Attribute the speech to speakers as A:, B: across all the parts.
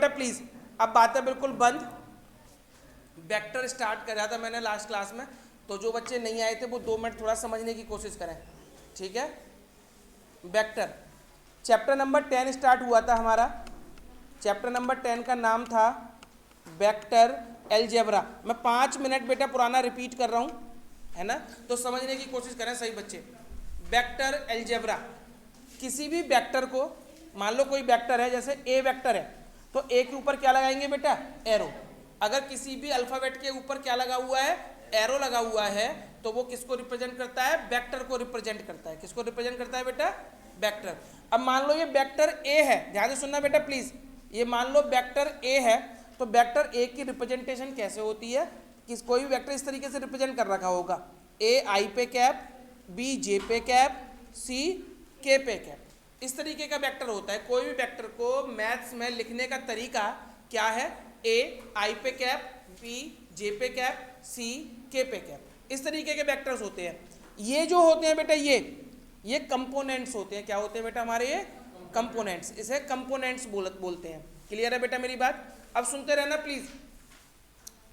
A: बेटा प्लीज, अब बातें बिल्कुल बंद। वेक्टर स्टार्ट कर रहा था मैंने लास्ट क्लास में, तो जो बच्चे नहीं आए थे वो 2 मिनट थोड़ा समझने की कोशिश करें, ठीक है। वेक्टर चैप्टर नंबर 10 स्टार्ट हुआ था हमारा। चैप्टर नंबर 10 का नाम था वेक्टर अलजेब्रा। मैं 5 मिनट बेटा पुराना रिपीट कर रहा हूँ, है ना, तो समझने की कोशिश करें सही बच्चे। वेक्टर अलजेब्रा, किसी भी वेक्टर को, मान लो कोई वेक्टर है, जैसे ए वेक्टर है, तो ए के ऊपर क्या लगाएंगे बेटा, एरो। अगर किसी भी अल्फाबेट के ऊपर क्या लगा हुआ है, एरो लगा हुआ है, तो वो किसको रिप्रेजेंट करता है, वेक्टर को रिप्रेजेंट करता है। किसको रिप्रेजेंट करता है बेटा, वेक्टर। अब मान लो ये वेक्टर ए है, ध्यान से सुनना बेटा प्लीज, ये मान लो वेक्टर ए है, तो वेक्टर ए की रिप्रेजेंटेशन कैसे होती है, किस कोई भी वेक्टर इस तरीके से रिप्रेजेंट कर रखा होगा, ए आई पे कैप, बी जे पे कैप, सी के पे कैप, इस तरीके का वेक्टर होता है। कोई भी वेक्टर को मैथ्स में लिखने का तरीका क्या है, ए आई पे कैप, बी जे पे कैप, सी के पे कैप, इस तरीके के वेक्टर्स होते हैं। ये जो होते हैं बेटा, ये कंपोनेंट्स होते हैं। क्या होते हैं बेटा हमारे, ये कंपोनेंट्स, इसे कंपोनेंट्स बोलते हैं। क्लियर है बेटा मेरी बात? अब सुनते रहना प्लीज।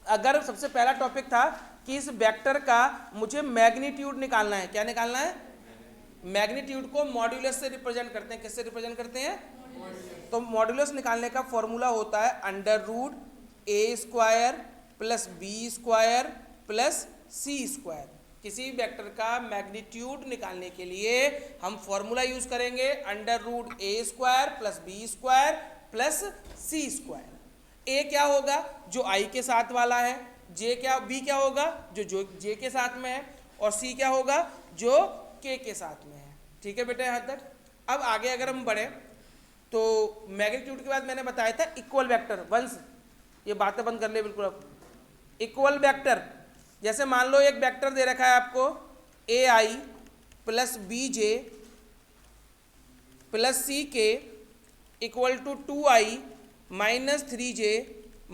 A: अगर सबसे पहला टॉपिक था कि इस वेक्टर का मुझे मैग्नीट्यूड निकालना है, क्या निकालना है, मैग्नीट्यूड को मॉड्यूलस से रिप्रेजेंट करते हैं। किससे रिप्रेजेंट करते हैं, तो मॉड्यूलस निकालने का फॉर्मूला होता है under root a square plus b square plus c square. किसी वेक्टर का मैग्नीट्यूड निकालने के लिए हम फॉर्मूला यूज करेंगे under root a square plus b square plus c square. A क्या होगा, जो आई के साथ वाला है, जे क्या, बी क्या होगा, जो जे के साथ में है, और सी क्या होगा, जो के साथ में है। ठीक है बेटा यहाँ तक। अब आगे अगर हम बढ़े तो मैग्नीट्यूड के बाद मैंने बताया था इक्वल वेक्टर। वंश ये बातें बंद कर ले बिल्कुल। अब इक्वल वेक्टर, जैसे मान लो एक वेक्टर दे रखा है आपको ए आई प्लस बी जे प्लस सी के equal to 2i minus 3j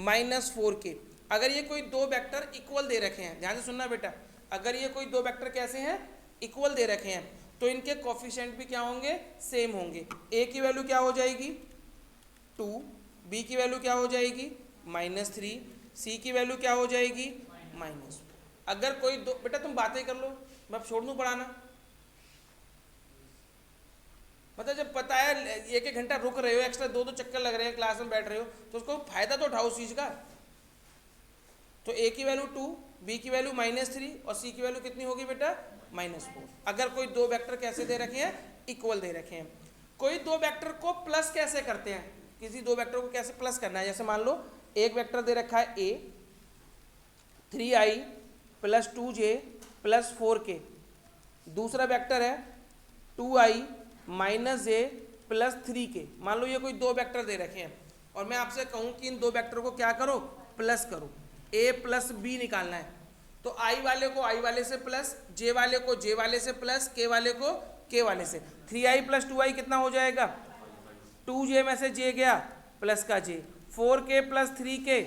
A: minus 4k। अगर ये कोई दो वेक्टर इक्वल दे रखे हैं, ध्यान से सुनना बेटा, अगर ये कोई दो वेक्टर कैसे हैं, इक्वल दे रखे हैं, तो इनके कोफिशिएंट भी क्या होंगे, सेम होंगे। ए की वैल्यू क्या हो जाएगी 2, बी की वैल्यू क्या हो जाएगी -3, सी की वैल्यू क्या हो जाएगी -4। अगर कोई दो, बेटा तुम बातें कर लो, मैं छोड़ दूँ पढ़ाना। मतलब जब पता है 1-1 घंटा रुक रहे हो, एक्स्ट्रा 2-2 चक्कर लग रहे हैं, क्लास में बैठ रहे हो, तो उसको फायदा तो उठाओ उस चीज़ का। तो ए की वैल्यू 2, बी की वैल्यू -3 और सी की वैल्यू कितनी होगी बेटा -4। अगर कोई दो वेक्टर कैसे दे रखे हैं, इक्वल दे रखे हैं। कोई दो वेक्टर को प्लस कैसे करते हैं, किसी दो वेक्टर को कैसे प्लस करना है, जैसे मान लो एक वेक्टर दे रखा है ए 3i plus 2j plus 4k, दूसरा वेक्टर है 2i माइनस जे प्लस 3k। मान लो ये कोई दो वेक्टर दे रखे हैं और मैं आपसे कहूँ कि इन दो वेक्टर को क्या करो, प्लस करो। a प्लस बी निकालना है, तो i वाले को i वाले से प्लस, j वाले को j वाले से प्लस, k वाले को k वाले से। 3i प्लस 2i कितना हो जाएगा, 2j में से j गया प्लस का j, 4k plus 3k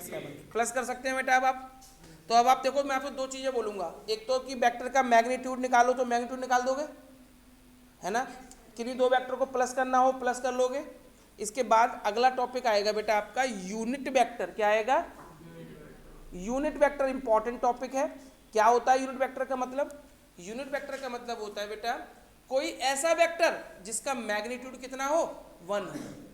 A: 7। Plus कर सकते हैं बेटा अब आप। तो अब आप देखो, मैं आपको दो चीज़ें बोलूँगा, एक तो कि वेक्टर का मैग्नीट्यूड निकालो, तो मैग्नीट्यूड निकाल दोगे, है ना, किन्हीं दो वेक्टर को प्लस करना हो प्लस कर लोगे। इसके बाद अगला टॉपिक आएगा बेटा आपका यूनिट वेक्टर। क्या आएगा, यूनिट वेक्टर इंपॉर्टेंट टॉपिक है। क्या होता है यूनिट वेक्टर का मतलब, यूनिट वेक्टर का मतलब होता है बेटा कोई ऐसा वेक्टर जिसका मैग्नीट्यूड कितना हो 1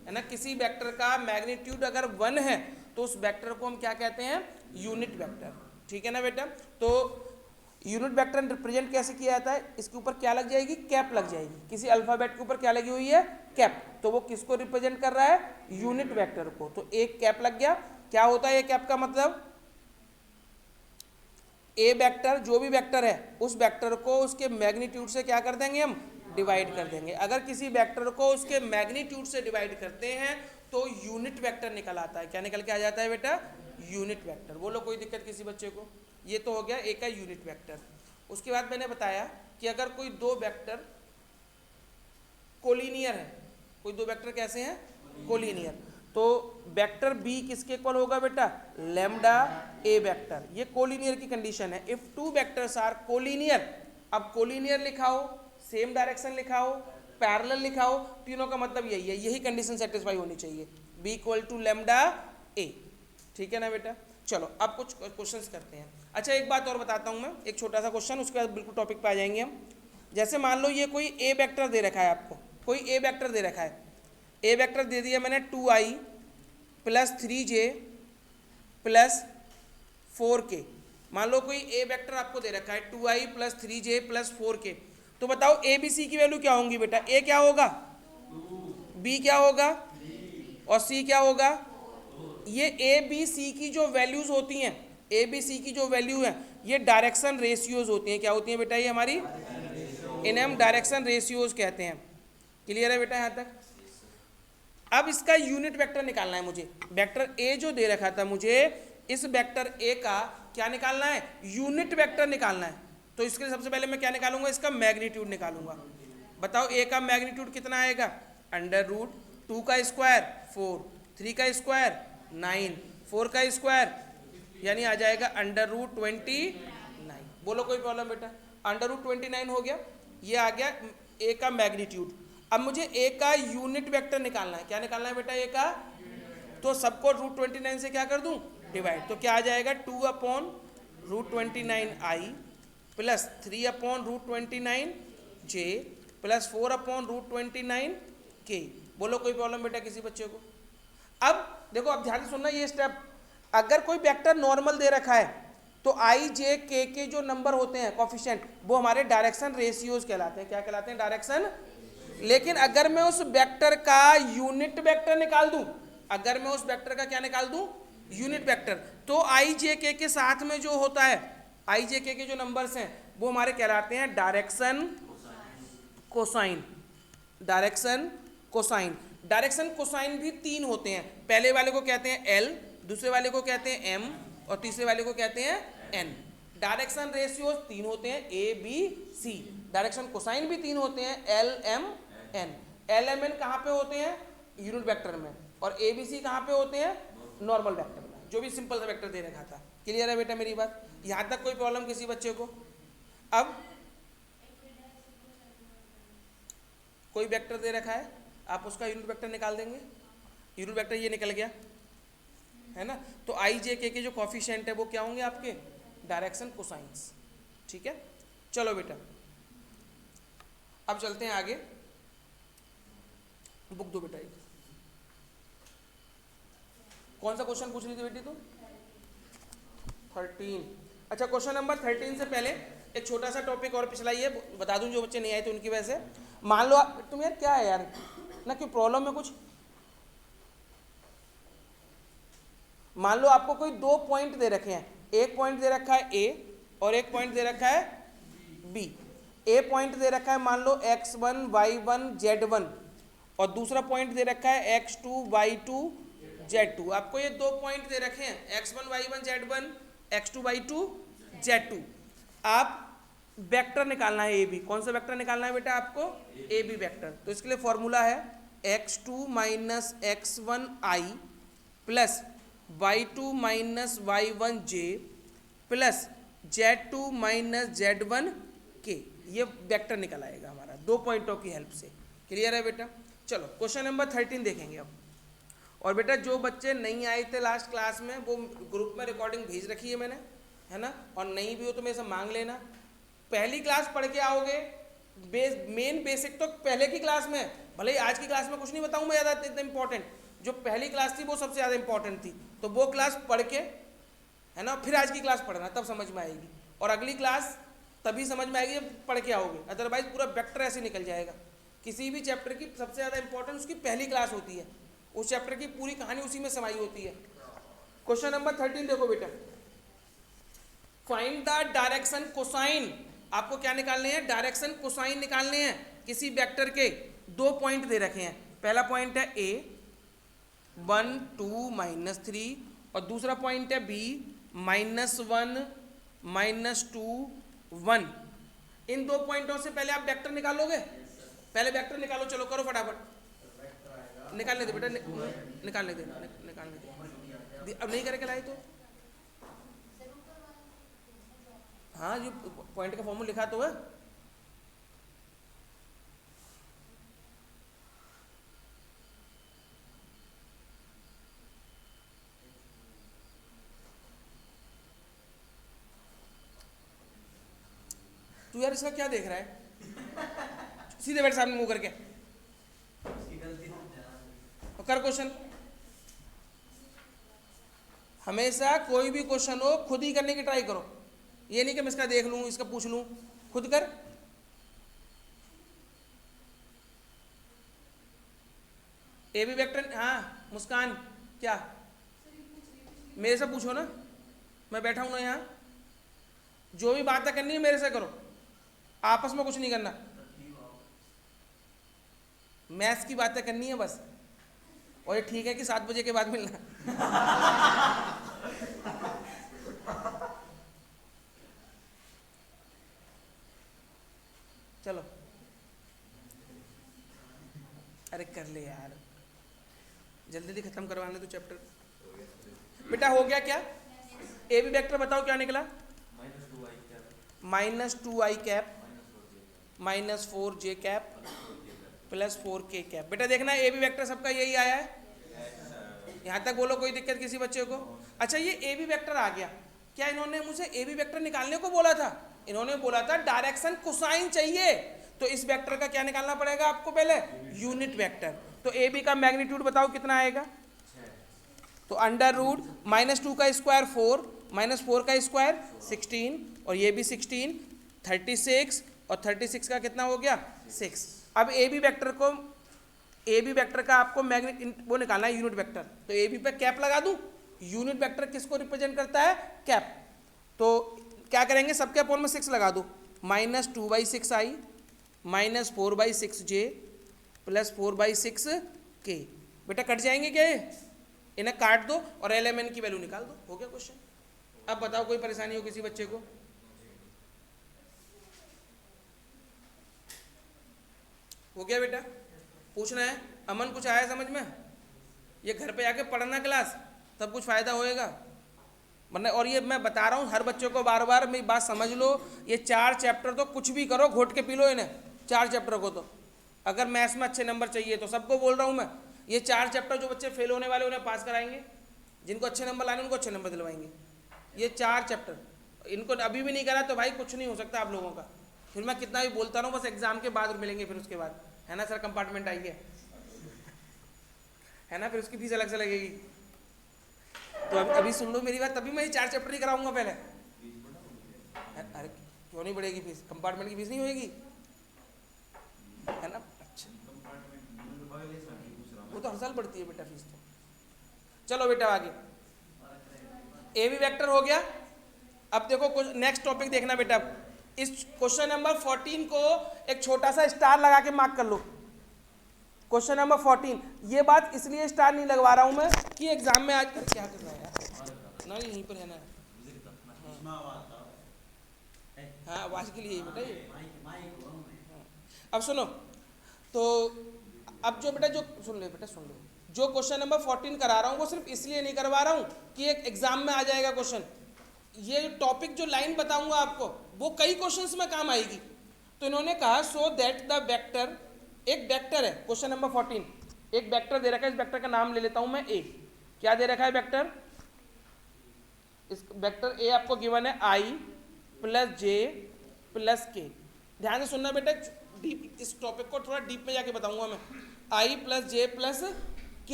A: है ना। किसी वेक्टर का मैग्नीट्यूड अगर 1 है तो उस वेक्टर को हम क्या कहते हैं, यूनिट वेक्टर। ठीक है ना बेटा। तो यूनिट वेक्टर रिप्रेजेंट कैसे किया जाता है, इसके ऊपर क्या लग जाएगी, कैप लग जाएगी। किसी अल्फाबेट के ऊपर क्या लगी हुई है, कैप, तो वो किसको रिप्रेजेंट कर रहा है, यूनिट वेक्टर को। तो एक कैप लग गया। क्या होता है ये कैप का मतलब, ए वेक्टर जो भी वेक्टर है उस वेक्टर को उसके मैग्नीट्यूड से क्या कर देंगे, हम डिवाइड कर देंगे। अगर किसी वेक्टर को उसके मैग्नीट्यूड से डिवाइड करते हैं तो यूनिट वेक्टर निकल आता है। क्या निकल के आ जाता है बेटा, यूनिट वेक्टर। बोलो कोई दिक्कत किसी बच्चे को। ये तो हो गया एक का यूनिट वेक्टर। उसके बाद मैंने बताया कि अगर कोई दो वेक्टर कोलिनियर है, कोई दो वेक्टर कैसे हैं, कोलिनियर, तो वेक्टर बी किसके इक्वल होगा बेटा, लैम्डा ए वेक्टर। ये कोलिनियर की कंडीशन है। If two vectors are collinear, अब कोलिनियर लिखाओ, सेम डायरेक्शन लिखाओ, पैरेलल लिखाओ, तीनों का मतलब यही है, यही कंडीशन सेटिस्फाई होनी चाहिए। B equal to lambda A. ठीक है ना बेटा। चलो अब कुछ क्वेश्चंस करते हैं। अच्छा एक बात और बताता हूँ मैं, एक छोटा सा क्वेश्चन, उसके बाद बिल्कुल टॉपिक पे आ जाएंगे हम। जैसे मान लो ये कोई ए वेक्टर दे रखा है आपको, कोई ए वेक्टर दे रखा है, ए वेक्टर दे दिया मैंने 2i plus 3j plus 4k। मान लो कोई ए वेक्टर आपको दे रखा है 2i plus 3j plus 4k। तो बताओ ए बी सी की वैल्यू क्या होंगी बेटा? ए क्या होगा, बी क्या होगा और सी क्या होगा? ये ए बी सी की जो वैल्यूज होती हैं, ए बी सी की जो वैल्यू है ये डायरेक्शन रेशियोज होती हैं। क्या होती हैं बेटा? ये हमारी, इन्हें हम डायरेक्शन रेशियोज कहते हैं। क्लियर है बेटा यहाँ तक? अब इसका यूनिट वेक्टर निकालना है मुझे। वेक्टर ए जो दे रखा था मुझे, इस वेक्टर ए का क्या निकालना है? यूनिट वेक्टर निकालना है। तो इसके लिए सबसे पहले मैं क्या निकालूंगा? इसका मैग्नीट्यूड निकालूंगा। बताओ ए का मैग्नीट्यूड कितना आएगा? अंडर रूट 2 का स्क्वायर 4, 3 का स्क्वायर 9, 4 का स्क्वायर यानी आ जाएगा अंडर रूट 29। बोलो कोई प्रॉब्लम बेटा? अंडर रूट 29 हो गया, ये आ गया ए का मैग्नीट्यूड। अब मुझे ए का यूनिट वेक्टर निकालना है। क्या निकालना है बेटा? ए का, तो सबको रूट 29 से क्या कर दूं? डिवाइड। तो क्या आ जाएगा? 2 upon root 29i plus 3 upon root 29j plus 4 upon root 29k। बोलो कोई प्रॉब्लम बेटा किसी बच्चे को? अब देखो, अब ध्यान से सुनना ये स्टेप। अगर कोई वेक्टर नॉर्मल दे रखा है तो आई जे के जो नंबर होते हैं कोफिशिएंट, वो हमारे डायरेक्शन रेशियोज कहलाते हैं। क्या कहलाते हैं? डायरेक्शन। लेकिन अगर मैं उस वेक्टर का यूनिट वेक्टर निकाल दूं, अगर मैं उस वेक्टर का क्या निकाल दूं? यूनिट वेक्टर, तो आई जे के साथ में जो होता है, आई जे के जो नंबर्स हैं वो हमारे कहलाते हैं direction cosine. Direction cosine. Direction cosine भी 3 होते हैं। पहले वाले को कहते हैं एल, दूसरे वाले को कहते हैं एम और तीसरे वाले को कहते हैं एन। डायरेक्शन रेशियोज 3 होते हैं, a b c. Direction cosine भी 3 होते हैं, l m n. L m n कहाँ पे होते हैं? यूनिट वेक्टर में। और ए बी सी कहाँ पे होते हैं? नॉर्मल वेक्टर में, जो भी सिंपल सा वेक्टर दे रखा था। क्लियर है बेटा मेरी बात? यहाँ तक कोई प्रॉब्लम किसी बच्चे को? अब कोई वेक्टर दे रखा है, आप उसका यूनिट वेक्टर निकाल देंगे। यूनिट वेक्टर ये निकल गया है ना। तो आई जे के जो कॉफिशिएंट है वो क्या होंगे आपके? Direction cosines. ठीक है, चलो बेटा अब चलते हैं आगे। बुक दो बेटा। एक कौन सा क्वेश्चन पूछ रही थी बेटी तुम? 13। अच्छा, क्वेश्चन नंबर 13 से पहले एक छोटा सा टॉपिक और पिछला ये बता दूं, जो बच्चे नहीं आए थे उनकी वजह से। मान लो तुम, यार क्या है यार ना, क्यों प्रॉब्लम है कुछ? मान लो आपको कोई 2 पॉइंट दे रखे हैं, एक पॉइंट दे रखा है ए और एक पॉइंट दे रखा है बी। ए पॉइंट दे रखा है मान लो x1 y1 z1 और दूसरा पॉइंट दे रखा है x2 y2 z2। आपको ये 2 पॉइंट दे रखे हैं x1 y1 z1, x2 y2 z2। आप वेक्टर निकालना है ए बी। कौन सा वेक्टर निकालना है बेटा आपको? A B vector. तो इसके लिए फॉर्मूला है x2 minus x1 i plus y2 minus y1 j plus z2 minus z1 k। ये वेक्टर निकल आएगा हमारा 2 पॉइंटों की हेल्प से। क्लियर है बेटा? चलो क्वेश्चन नंबर 13 देखेंगे अब। और बेटा जो बच्चे नहीं आए थे लास्ट क्लास में, वो ग्रुप में रिकॉर्डिंग भेज रखी है मैंने, है ना। और नहीं भी हो तो मेरे से मांग लेना। पहली क्लास पढ़ के आओगे, मेन बेसिक तो पहले की क्लास में, भले ही आज की क्लास में कुछ नहीं बताऊं मैं ज़्यादा इतना इंपॉर्टेंट, जो पहली क्लास थी वो सबसे ज़्यादा इंपॉर्टेंट थी। तो वो क्लास पढ़ के, है ना, फिर आज की क्लास पढ़ना, तब समझ में आएगी। और अगली क्लास तभी समझ में आएगी जब पढ़ के आओगे, अदरवाइज पूरा वेक्टर ऐसे निकल जाएगा। किसी भी चैप्टर की सबसे ज़्यादा इंपॉर्टेंट उसकी पहली क्लास होती है, उस चैप्टर की पूरी कहानी उसी में समाई होती है। क्वेश्चन नंबर 13 देखो बेटा। Find the direction cosine. आपको क्या निकालने हैं? डायरेक्शन कोसाइन निकालने हैं किसी वेक्टर के। 2 पॉइंट दे रखे हैं। पहला पॉइंट है ए 1 2 -3 और दूसरा पॉइंट है बी -1 -2 1। इन 2 पॉइंटों से पहले आप वेक्टर निकालोगे। पहले वेक्टर निकालो, चलो करो फटाफट। निकालने दे बेटा, निकालने दे, निकालने दे। अब नहीं करके लाए तो हाँ, जो पॉइंट का फॉर्मूला लिखा तो है। तू यार इसका क्या देख रहा है? सीधे बैठ सामने मुंह करके और कर क्वेश्चन। हमेशा कोई भी क्वेश्चन हो खुद ही करने की ट्राई करो, ये नहीं कि मैं इसका देख लूं इसका पूछ लूं, खुद कर। ए बी वेक्टर, हाँ मुस्कान क्या? मेरे से पूछो ना, मैं बैठा हूं ना यहाँ। जो भी बातें करनी है मेरे से करो, आपस में कुछ नहीं करना। मैथ्स की बातें करनी है बस। और ये ठीक है कि 7 बजे के बाद मिलना। चलो अरे कर ले यार, जल्दी जल्दी खत्म करवाने तो चैप्टर। बेटा हो गया क्या? ए बी वेक्टर बताओ क्या निकला? -2i cap -4j cap +4k cap. बेटा देखना ए बी वेक्टर सबका यही आया है, यहाँ तक बोलो, कोई दिक्कत किसी बच्चे को? अच्छा ये ए बी वेक्टर आ गया, क्या इन्होंने मुझे ए बी वेक्टर निकालने को बोला था? इन्होंने बोला था डायरेक्शन कोसाइन चाहिए, तो इस वेक्टर का क्या निकालना पड़ेगा आपको? पहले यूनिट वेक्टर। तो ए बी का मैग्नीट्यूड बताओ कितना आएगा? तो √-2 का स्क्वायर 4 -4 का स्क्वायर 16, और ये भी 16, 36, और 36 का कितना हो गया? 6। अब ए बी वेक्टर को, ए बी वेक्टर का आपको वो निकालना है यूनिट वेक्टर। तो ए बी पे कैप लगा दूं। यूनिट वेक्टर किसको रिप्रेजेंट करता है? कैप। तो क्या करेंगे, सबके अपोन में 6 लगा दो। -2/6i -4/6j +4/6k। बेटा कट जाएंगे क्या ये? इन्हें काट दो और LMN की वैल्यू निकाल दो, हो गया क्वेश्चन। अब बताओ कोई परेशानी हो किसी बच्चे को? हो गया बेटा? पूछना है? अमन कुछ आया समझ में? ये घर पे आके पढ़ना क्लास, तब कुछ फ़ायदा होएगा, वरना। और ये मैं बता रहा हूँ हर बच्चे को बार बार, मेरी बात समझ लो, ये 4 चैप्टर तो कुछ भी करो घोट के पी लो इन्हें, 4 चैप्टर को। तो अगर मैथ्स में अच्छे नंबर चाहिए तो सबको बोल रहा हूँ मैं, ये 4 चैप्टर जो बच्चे फेल होने वाले उन्हें पास कराएंगे, जिनको अच्छे नंबर लाने उनको अच्छे नंबर दिलवाएंगे। ये 4 चैप्टर इनको अभी भी नहीं करा तो भाई कुछ नहीं हो सकता आप लोगों का। फिर मैं कितना भी बोलता रहूँ, बस एग्जाम के बाद मिलेंगे फिर उसके बाद, है ना सर? कंपार्टमेंट आइए, है ना? फिर उसकी फीस अलग से लगेगी। तो अभी सुन लो मेरी बात, तभी मैं ये 4 चैप्टर ही कराऊंगा पहले। अरे क्यों नहीं बढ़ेगी फीस? कंपार्टमेंट की फीस नहीं होगी, है ना? अच्छा वो तो हर साल बढ़ती है बेटा फीस तो। चलो बेटा आगे, ए बी वेक्टर हो गया। अब देखो नेक्स्ट टॉपिक देखना बेटा। इस क्वेश्चन नंबर 14 को एक छोटा सा स्टार लगा के मार्क कर लो। क्वेश्चन नंबर 14, ये बात इसलिए स्टार नहीं लगवा रहा हूं मैं कि एग्जाम में आज क्या कर रहा है यार ना, यहीं पर है ना। हाँ आवाज के लिए बेटा ये। अब सुनो, तो अब जो बेटा जो सुन लो बेटा, सुन लो, जो क्वेश्चन नंबर 14 करा रहा हूँ वो सिर्फ इसलिए नहीं करवा रहा हूँ कि एक एग्जाम में आ जाएगा क्वेश्चन। ये टॉपिक जो लाइन बताऊंगा आपको वो कई क्वेश्चंस में काम आएगी। तो इन्होंने कहा सो दैट द वेक्टर, एक वेक्टर है क्वेश्चन नंबर 14, एक वेक्टर दे रखा है, इस वेक्टर का नाम ले लेता हूं मैं ए। क्या दे रखा है वेक्टर? इस वेक्टर ए आपको गिवन है i + j + k। ध्यान से सुनना बेटा, डीप इस टॉपिक को थोड़ा डीप में जाके बताऊंगा मैं। i + j + k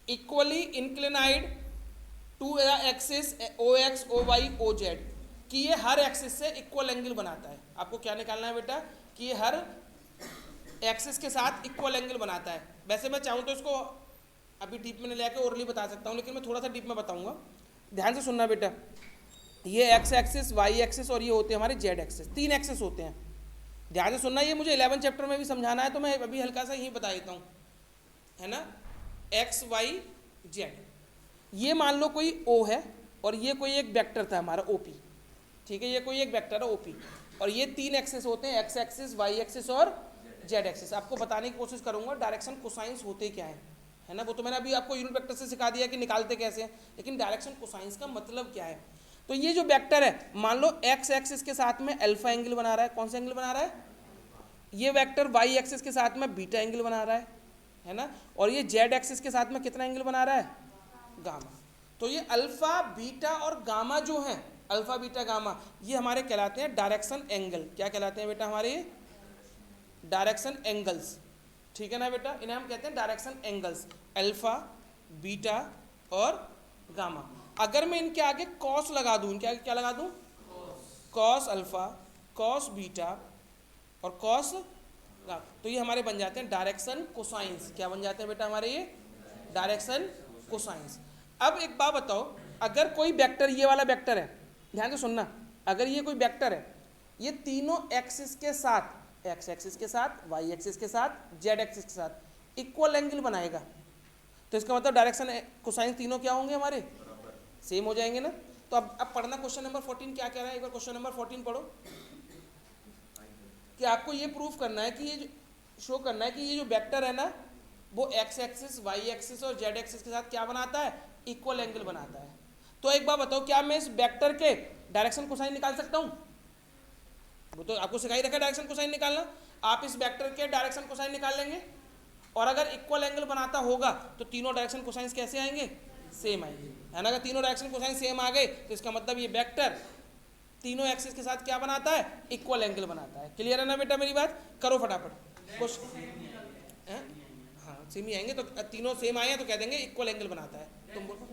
A: equally inclined to axis OX OY OZ, कि ये हर एक्सिस से इक्वल एंगल बनाता है। आपको क्या निकालना है बेटा? कि ये हर एक्सिस के साथ इक्वल एंगल बनाता है। वैसे मैं चाहूँ तो इसको अभी डीप में लेके ओरली बता सकता हूँ, लेकिन मैं थोड़ा सा डीप में बताऊंगा। ध्यान से सुनना बेटा, ये एक्स एक्सिस, वाई एक्सिस और ये होते हैं हमारे जेड एक्सिस, 3 एक्सिस होते हैं। ध्यान से सुनना, ये मुझे 11 चैप्टर में भी समझाना है, तो मैं अभी हल्का सा यही बता देता हूँ, है ना? एक्स वाई जेड, ये मान लो कोई O है और ये कोई एक वेक्टर था हमारा OP, ठीक है? ये कोई एक वेक्टर है OP, और ये 3 एक्सिस होते हैं, एक्स एक्सिस, वाई एक्सिस और जेड एक्सिस। आपको बताने की कोशिश करूंगा डायरेक्शन कोसाइंस होते क्या है ना? वो तो मैंने अभी आपको यूनिट वेक्टर से सिखा दिया कि निकालते कैसे हैं, लेकिन डायरेक्शन कोसाइंस का मतलब क्या है? तो ये जो वेक्टर है, मान लो एक्स एक्सिस के साथ में अल्फा एंगल बना रहा है। कौन सा एंगल बना रहा है? ये वेक्टर वाई एक्सिस के साथ में बीटा एंगल बना रहा है ना? और ये जेड एक्सिस के साथ में कितना एंगल बना रहा है? गामा। तो ये अल्फा, बीटा और गामा जो है अल्फा बीटा गामा, ये हमारे कहलाते हैं डायरेक्शन एंगल। क्या कहलाते हैं बेटा हमारे? Direction angles. ठीक है ना बेटा, इन्हें हम कहते हैं डायरेक्शन एंगल्स, अल्फा बीटा और गामा। अगर मैं इनके आगे कॉस लगा दूं, इनके आगे क्या लगा दूं? कॉस अल्फा, कॉस बीटा और कॉस गामा, तो ये हमारे बन जाते हैं डायरेक्शन कोसाइंस। क्या बन जाते हैं बेटा हमारे? ये डायरेक्शन कोसाइंस। अब एक बात बताओ, अगर कोई वेक्टर, ये वाला वेक्टर है, ध्यान से सुनना, अगर ये कोई वेक्टर है, ये तीनों एक्सिस के साथ, एक्स एक्सिस के साथ, वाई एक्सिस के साथ, जेड एक्सिस के साथ इक्वल एंगल बनाएगा, तो इसका मतलब डायरेक्शन कोसाइन तीनों क्या होंगे हमारे? सेम हो जाएंगे ना। तो अब पढ़ना क्वेश्चन नंबर 14 क्या कह रहा है, एक बार क्वेश्चन नंबर 14 पढ़ो। कि आपको ये प्रूफ करना है कि ये शो करना है कि ये जो वेक्टर है ना, वो एक्स एक्सिस, वाई एक्सिस और जेड एक्सिस के साथ क्या बनाता है? इक्वल एंगल बनाता है। तो एक बार बताओ, क्या मैं इस वेक्टर के डायरेक्शन कोसाइन निकाल सकता हूँ? वो तो आपको सिखाई रखा है डायरेक्शन कोसाइन निकालना। आप इस वेक्टर के डायरेक्शन कोसाइन निकाल लेंगे, और अगर इक्वल एंगल बनाता होगा तो तीनों डायरेक्शन कोसाइन कैसे आएंगे? सेम आएंगे, है ना। अगर तीनों डायरेक्शन कोसाइन सेम आ गए तो इसका मतलब ये वेक्टर तीनों एक्सिस के साथ क्या बनाता है? इक्वल एंगल बनाता है। क्लियर है ना बेटा मेरी बात? करो फटाफट कुछ। हाँ सेम ही आएंगे, तो तीनों सेम आए हैं तो कह देंगे इक्वल एंगल बनाता है। तुम बोलो,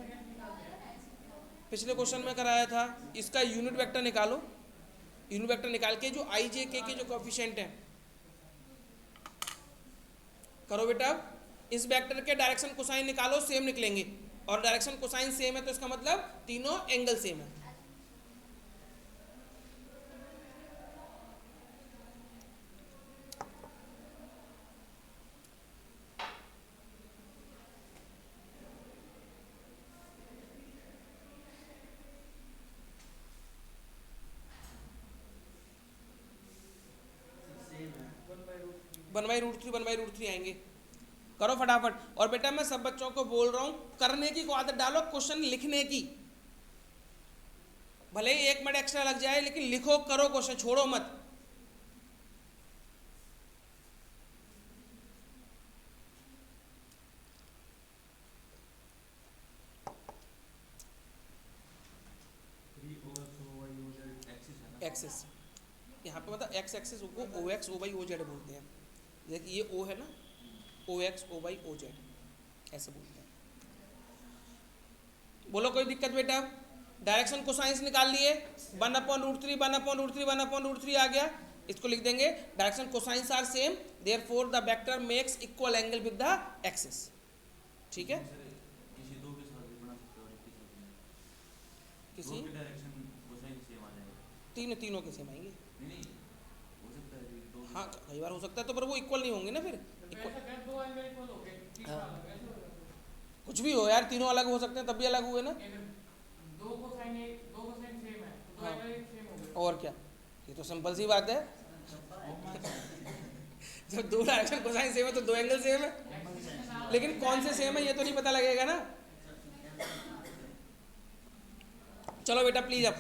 A: पिछले क्वेश्चन में कराया था, इसका यूनिट वेक्टर निकालो। यूनिट वेक्टर निकाल के जो आई जे के जो कोएफिशिएंट हैं, करो बेटा। इस वेक्टर के डायरेक्शन कोसाइन निकालो, सेम निकलेंगे, और डायरेक्शन कोसाइन सेम है तो इसका मतलब तीनों एंगल सेम है। वन बाई रूट थ्री आएंगे। करो फटाफट। और बेटा मैं सब बच्चों को बोल रहा हूँ, करने की आदत डालो, क्वेश्चन लिखने की। भले ही 1 मिनट एक्स्ट्रा लग जाए, लेकिन लिखो, करो क्वेश्चन, छोड़ो मत। एक्सिस यहाँ पे मतलब एक्स एक्सिस को O X O Y O Z बोलते हैं। जैसे ये ओ है ना, O X O Y O Z ऐसे बोलते हैं। बोलो कोई दिक्कत बेटा? डायरेक्शन कोसाइंस निकाल लिए, 1/√3 1/√3 1/√3 आ गया। इसको लिख देंगे direction cosines are same, therefore the vector makes equal angle with the axis. ठीक है,
B: किसी दो के साथ भी बना सकते हो,
A: किसी
B: डायरेक्शन कोसाइन सेम आ जाएगा,
A: तीनों के सेम आएंगे।
B: नहीं हो सकता है दो।
A: हाँ कई बार हो सकता है, तो पर वो इक्वल नहीं होंगे ना फिर। हाँ। कुछ भी हो यार, तीनों अलग हो सकते हैं तब भी अलग हुए ना।
C: दो कोसाइन सेम है तो दो एंगल सेम हो गए।
A: और क्या, ये तो सिंपल सी बात है। जब दो डायरेक्शन कोसाइन सेम है तो दो एंगल सेम है, लेकिन कौन से सेम है ये तो नहीं पता लगेगा ना। चलो बेटा प्लीज, अब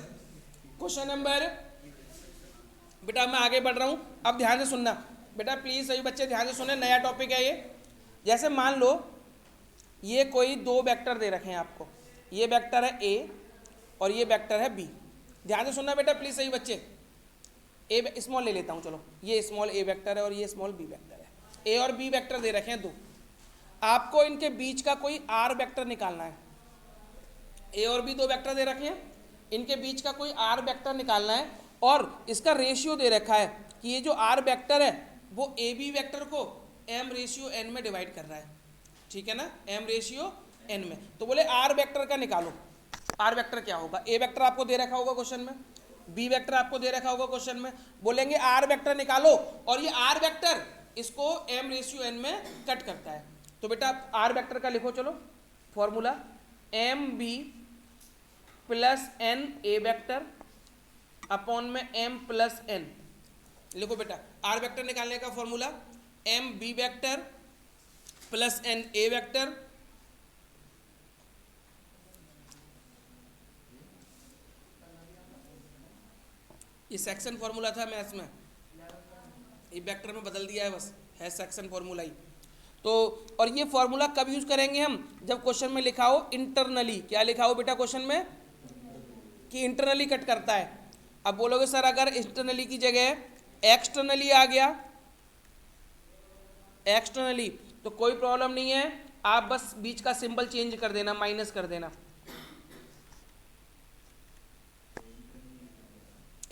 A: क्वेश्चन नंबर, बेटा मैं आगे बढ़ रहा हूँ, अब ध्यान से सुनना बेटा प्लीज, सभी बच्चे ध्यान से सुने, नया टॉपिक है ये। जैसे मान लो ये कोई दो वेक्टर दे रखे हैं आपको, ये वेक्टर है ए और ये वेक्टर है बी। ध्यान से सुनना बेटा प्लीज सही बच्चे। ए स्मॉल ले लेता हूँ, चलो ये स्मॉल ए वेक्टर है और ये स्मॉल बी वेक्टर है। ए और बी वेक्टर दे रखे हैं दो, आपको इनके बीच का कोई आर वेक्टर निकालना है। ए और बी दो वेक्टर दे रखे हैं, इनके बीच का कोई आर वेक्टर निकालना है, और इसका रेशियो दे रखा है कि ये जो आर वेक्टर है वो ए बी वेक्टर को एम रेशियो एन में डिवाइड कर रहा है। ठीक है ना, एम रेशियो एन में। तो बोले आर वेक्टर का निकालो। आर वेक्टर क्या होगा? ए वेक्टर आपको दे रखा होगा क्वेश्चन में, बी वेक्टर आपको दे रखा होगा क्वेश्चन में, बोलेंगे आर वेक्टर निकालो, और ये आर वेक्टर इसको एम रेशियो एन में कट करता है। तो बेटा आर वेक्टर का लिखो, चलो formula m b plus n a vector upon में एम प्लस एन। लिखो बेटा आर वेक्टर निकालने का formula m b vector plus n a vector ये सेक्शन फॉर्मूला था मैथ्स में, ये वेक्टर में बदल दिया है, बस है सेक्शन फॉर्मूला ही। तो और ये फॉर्मूला कब यूज करेंगे हम? जब क्वेश्चन में लिखा हो इंटरनली। क्या लिखा हो बेटा क्वेश्चन में? कि इंटरनली कट करता है। अब बोलोगे सर अगर इंटरनली की जगह एक्सटर्नली आ गया, एक्सटर्नली, तो कोई प्रॉब्लम नहीं है, आप बस बीच का सिंबल चेंज कर देना, माइनस कर देना।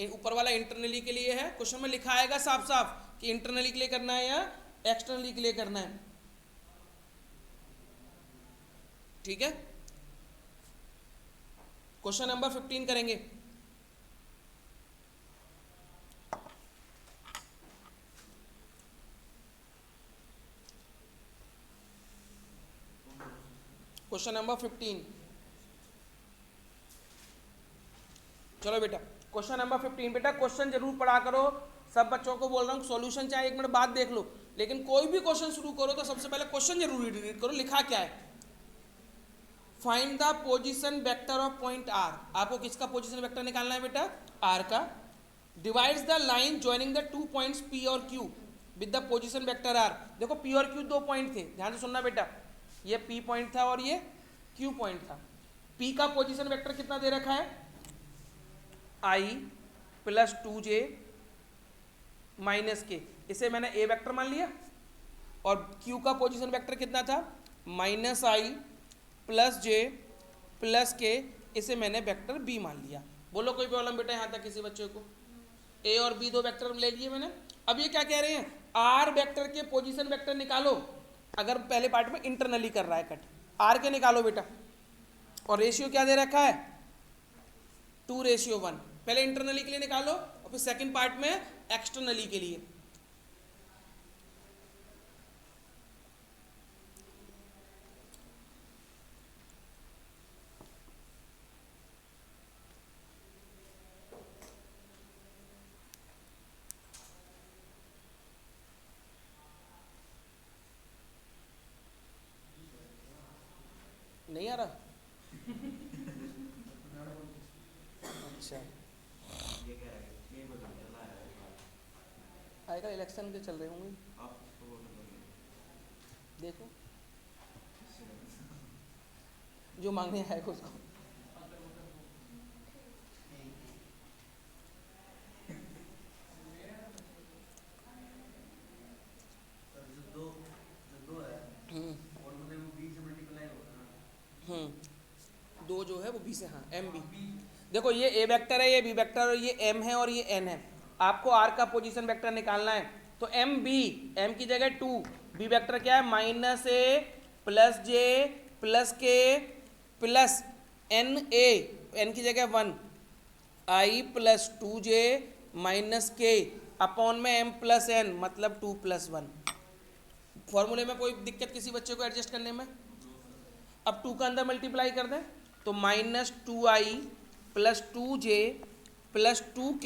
A: ऊपर वाला इंटरनली के लिए है, क्वेश्चन में लिखा आएगा साफ साफ कि इंटरनली के लिए करना है या एक्सटर्नली के लिए करना है। ठीक है, क्वेश्चन नंबर 15 करेंगे। क्वेश्चन नंबर 15, चलो बेटा क्वेश्चन नंबर 15। बेटा क्वेश्चन जरूर पढ़ा करो, सब बच्चों को बोल रहा हूँ, सॉल्यूशन चाहे 1 मिनट बाद देख लो, लेकिन कोई भी क्वेश्चन शुरू करो तो सबसे पहले क्वेश्चन जरूर रीड करो, लिखा क्या है। Find the position vector of point R. आपको किसका पोजीशन वेक्टर निकालना है बेटा? आर का। Divides the line joining the 2 points P और Q with the position vector R. देखो पी और क्यू 2 पॉइंट थे, ध्यान से सुनना बेटा, ये पी पॉइंट था और ये क्यू पॉइंट था। पी का पोजीशन वेक्टर कितना दे रखा है? आई प्लस 2j माइनस के, इसे मैंने ए वेक्टर मान लिया। और क्यू का पोजीशन वेक्टर कितना था? माइनस आई प्लस जे प्लस के, इसे मैंने वेक्टर बी मान लिया। बोलो कोई प्रॉब्लम बेटा यहाँ तक किसी बच्चे को? ए और बी 2 वेक्टर ले लिए मैंने। अब ये क्या कह रहे हैं? आर वेक्टर के पोजीशन वेक्टर निकालो। अगर पहले पार्ट में इंटरनली कर रहा है कट, आर के निकालो बेटा। और रेशियो क्या दे रखा है? 2:1। पहले इंटरनली के लिए निकालो और फिर सेकंड पार्ट में एक्सटर्नली के लिए। नहीं आ रहा? अच्छा,
B: ये कह रहा है ये बदल चला है
A: आएगा, इलेक्शन के चल रहे होंगे,
B: आप उसको वोट करोगे
A: देखो जो मांगने आएगा उसको।
B: जो दो है
A: हम्म
B: और मतलब वो 20 से मल्टीप्लाई होगा ना।
A: 2 जो है वो बी से, हाँ एम बी। देखो ये ए वेक्टर है, ये बी वेक्टर, और ये एम है और ये एन है। आपको आर का पोजीशन वेक्टर निकालना है, तो एम बी, एम की जगह 2, बी वेक्टर क्या है? माइनस ए प्लस जे प्लस के प्लस एन ए, एन की जगह 1, आई प्लस 2j माइनस के अपॉन में एम प्लस एन, मतलब 2 + 1। फॉर्मूले में कोई दिक्कत किसी बच्चे को एडजस्ट करने में? अब 2 का अंदर मल्टीप्लाई कर दें तो -2i plus 2j plus 2k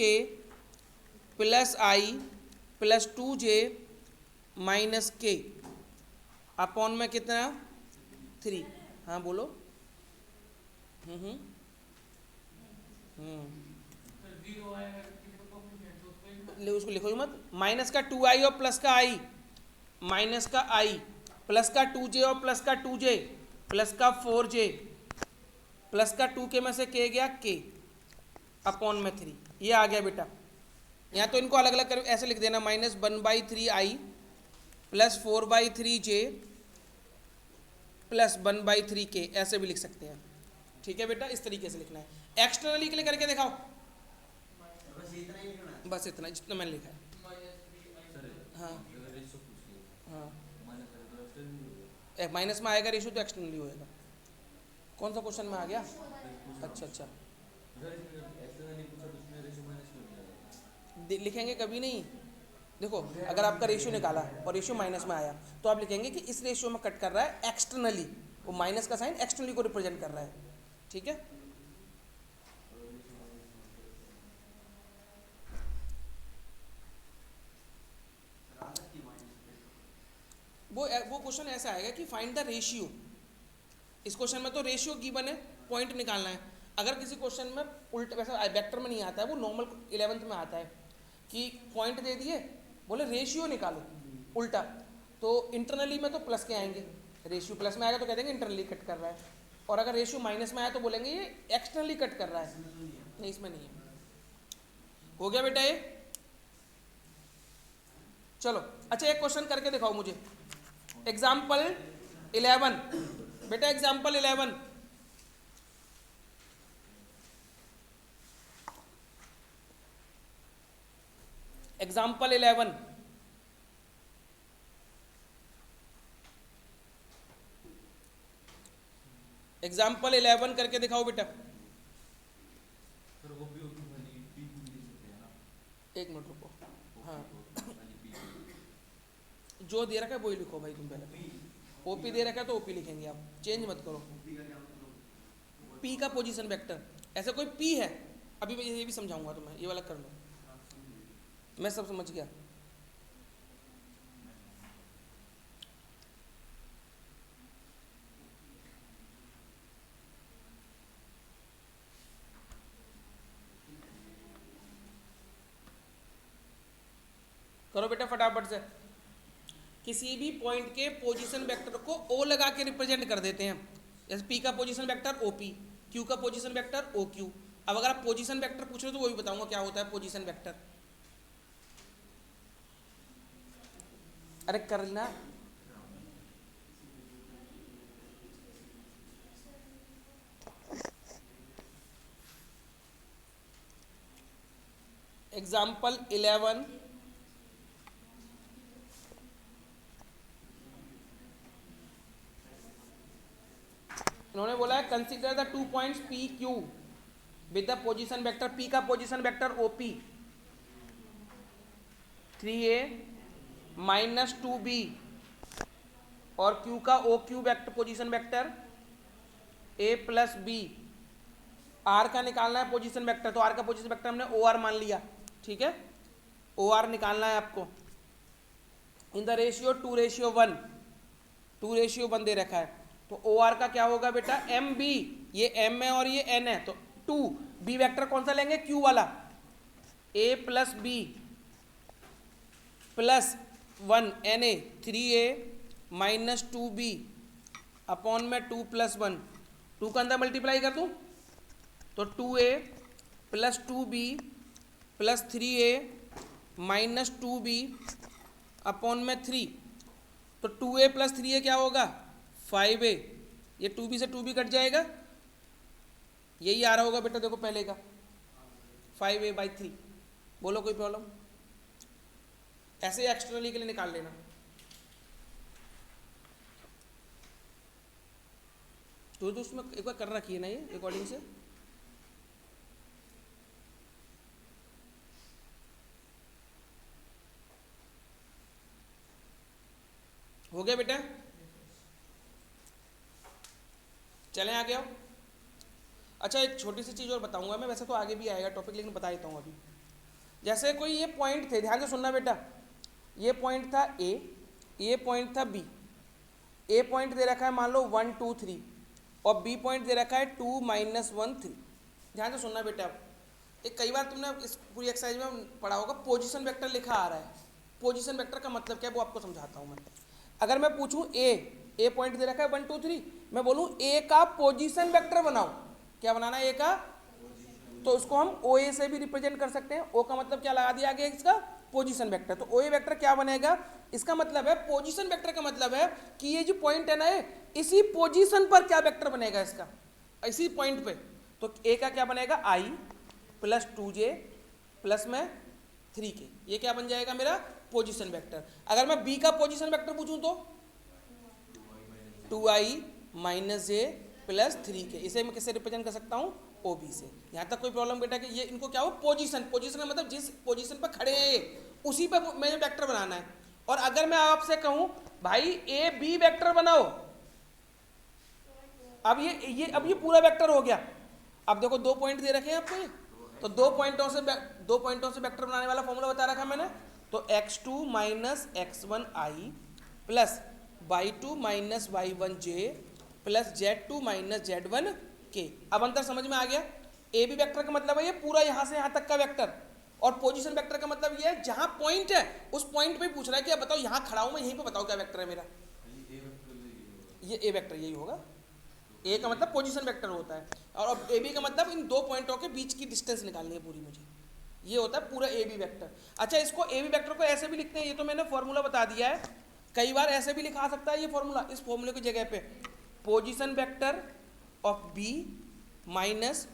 A: plus i plus 2j minus के अपॉन में कितना? 3। हाँ बोलो।
C: जीरो आएगा किसी को कोफिशिएंट तो उसको
A: ले उसको लिखो ही मत। माइनस का 2i और प्लस का i, माइनस का i प्लस का 2j और प्लस का 2j प्लस का 4j प्लस का 2k में से k गया k अपॉन में 3। ये आ गया बेटा। यहाँ तो इनको अलग अलग कर ऐसे लिख देना, -1/3i plus 4/3j plus 1/3k, ऐसे भी लिख सकते हैं। ठीक है बेटा, इस तरीके से लिखना है। एक्सटर्नली के लिए करके दिखाओ।
B: बस इतना ही लिखना है।
A: बस इतना जितना मैंने लिखा है।
B: सर
A: हाँ
B: अगर रेशो पूछ लिया
A: हाँ,
B: माइनस करें तो एक्स्ट्रा नहीं होगा।
A: माइनस में आएगा रेशियो तो एक्सटर्नली होएगा। कौन सा क्वेश्चन में आ गया? अच्छा अच्छा,
B: अगर इसमें एक्स्ट्रा नहीं पूछा तो उसमें रेशो माइनस क्यों हो जाएगा?
A: लिखेंगे कभी नहीं। देखो अगर आपका रेशियो निकाला और रेशियो माइनस में आया तो आप लिखेंगे कि इस रेशियो में कट कर रहा है एक्सटर्नली, वो माइनस का साइन एक्सटर्नली को रिप्रेजेंट कर रहा है। ठीक है, वो क्वेश्चन ऐसा आएगा कि फाइंड द रेशियो। इस क्वेश्चन में तो रेशियो गिवन है, पॉइंट निकालना है। अगर किसी क्वेश्चन में उल्टा, वैसा वेक्टर में नहीं आता है, वो नॉर्मल 11th में आता है कि पॉइंट दे दिए, बोले रेशियो निकालो उल्टा, तो इंटरनली में तो प्लस के आएंगे, रेशियो प्लस में आएगा तो कह देंगे इंटरनली कट कर रहा है। और अगर रेशियो माइनस में आया तो बोलेंगे ये एक्सटर्नली कट कर रहा है। नहीं, इसमें नहीं है। हो गया बेटा ये? चलो अच्छा, एक क्वेश्चन करके दिखाओ मुझे। एग्जाम्पल 11 बेटा, एग्जाम्पल 11। एग्जाम्पल 11। एग्जाम्पल 11 करके दिखाओ बेटा।
B: सर वो भी होगी वाली पी भी लिख सकते हैं ना।
A: एक मिनट रुको। हाँ,
B: वाली पी
A: जो दे रखा है वही लिखो भाई तुम पहले। ओपी दे रखा है तो ओपी लिखेंगे आप, चेंज मत करो। पी का पोजीशन वेक्टर, ऐसा कोई पी है, अभी मैं ये भी समझाऊंगा तुम्हें, ये वाला कर लो। मैं सब समझ गया। करो बेटा फटाफट से। किसी भी पॉइंट के पोजीशन वेक्टर को ओ लगा के रिप्रेजेंट कर देते हैं। जैसे पी का पोजीशन वेक्टर ओपी, क्यू का पोजीशन वेक्टर ओ क्यू। अब अगर आप पोजीशन वेक्टर पूछ रहे हो तो वो भी बताऊंगा क्या होता है पोजीशन वेक्टर। अरे कर लेना। एग्जाम्पल 11। उन्होंने बोला है consider the 2 points P Q with the position vector. P का position vector OP 3a minus 2b और क्यू का O Q vector position vector a plus b. R का निकालना है पोजीशन वेक्टर, तो आर का पोजीशन वेक्टर हमने O are मान लिया, ठीक है। ओ आर निकालना है आपको इन द रेशियो 2:1। 2:1 दे रखा है, तो ओ आर का क्या होगा बेटा एम बी। ये एम है और ये एन है, तो 2 बी वेक्टर कौन सा लेंगे क्यू वाला, a plus b plus 1 n a 3a minus 2b upon में 2 + 1। 2 का अंदर मल्टीप्लाई कर दूं तो 2a plus 2b plus 3a minus 2b upon में 3। तो 2a प्लस 3a क्या होगा 5a। ये 2b से 2b कट जाएगा, यही आ रहा होगा बेटा देखो पहले का 5a/3। बोलो कोई प्रॉब्लम? ऐसे ही एक्सटर्नली के लिए निकाल लेना। तो उसमें एक बार कर रखी है ना ये रिकॉर्डिंग से। हो गया बेटा? चलें आगे आओ। अच्छा एक छोटी सी चीज़ और बताऊंगा मैं, वैसे तो आगे भी आएगा टॉपिक लेकिन बता देता हूँ अभी। जैसे कोई ये पॉइंट थे, ध्यान से सुनना बेटा। ये पॉइंट था ए, ये पॉइंट था बी। ए पॉइंट दे रखा है मान लो 1 2 3 और बी पॉइंट दे रखा है 2 - 1 3। ध्यान से सुनना बेटा। एक कई बार तुमने इस पूरी एक्सरसाइज में पढ़ा होगा पोजीशन वेक्टर लिखा आ रहा है। पोजीशन वेक्टर का मतलब क्या है वो आपको समझाता हूँ मैं। अगर मैं पूछूं ए पॉइंट दे रखा है 1 2 3, मैं बोलूँ ए का पोजीशन वेक्टर बनाओ। क्या बनाना है ए का? तो उसको हम ओ ए से भी रिप्रेजेंट कर सकते हैं। ओ का मतलब क्या लगा दिया गया इसका पोजीशन वेक्टर। तो ओ ए वेक्टर क्या बनेगा, इसका मतलब है पोजीशन वेक्टर का मतलब है कि ये जो पॉइंट है ना इसी पोजीशन पर क्या वेक्टर बनेगा इसका, इसी पॉइंट पे। तो ए का क्या बनेगा i + 2j प्लस में 3k। ये क्या बन जाएगा मेरा पोजीशन वेक्टर। अगर मैं बी का पोजीशन वेक्टर पूछूं तो 2i - j प्लस 3k। इसे मैं किससे रिप्रेजेंट कर सकता हूँ OB से। यहाँ तक कोई प्रॉब्लम बेटा कि ये इनको क्या हो पोजीशन का मतलब जिस पोजीशन पर खड़े हैं ये उसी पर मुझे वेक्टर बनाना है। और अगर मैं आपसे कहूँ भाई ए बी वेक्टर बनाओ, अब ये पूरा वेक्टर हो गया। अब देखो 2 पॉइंट दे रखे हैं आपको ये, तो 2 पॉइंटों से वेक्टर बनाने वाला फॉर्मूला बता रखा मैंने। तो x2 - x1i plus y2 - y1j plus z2 - z1k। अब अंतर समझ में आ गया। ए बी वेक्टर का मतलब है ये पूरा यहाँ से यहाँ तक का वेक्टर, और पोजीशन वेक्टर का मतलब ये है जहाँ पॉइंट है उस पॉइंट पे पूछ रहा है कि अब बताओ यहाँ खड़ा हूँ मैं, यहीं पे बताओ क्या वेक्टर है मेरा। ये ए वेक्टर यही होगा। ए का मतलब पोजीशन वेक्टर होता है, और अब ए बी का मतलब इन दो पॉइंटों के बीच की डिस्टेंस निकालनी है पूरी मुझे, ये होता है पूरा ए बी वेक्टर। अच्छा, इसको ए बी वेक्टर को ऐसे भी लिखते हैं, ये तो मैंने फॉर्मूला बता दिया है, कई बार ऐसे भी लिखा सकता है ये फॉर्मूला, इस फॉर्मूले की जगह पे position vector of B minus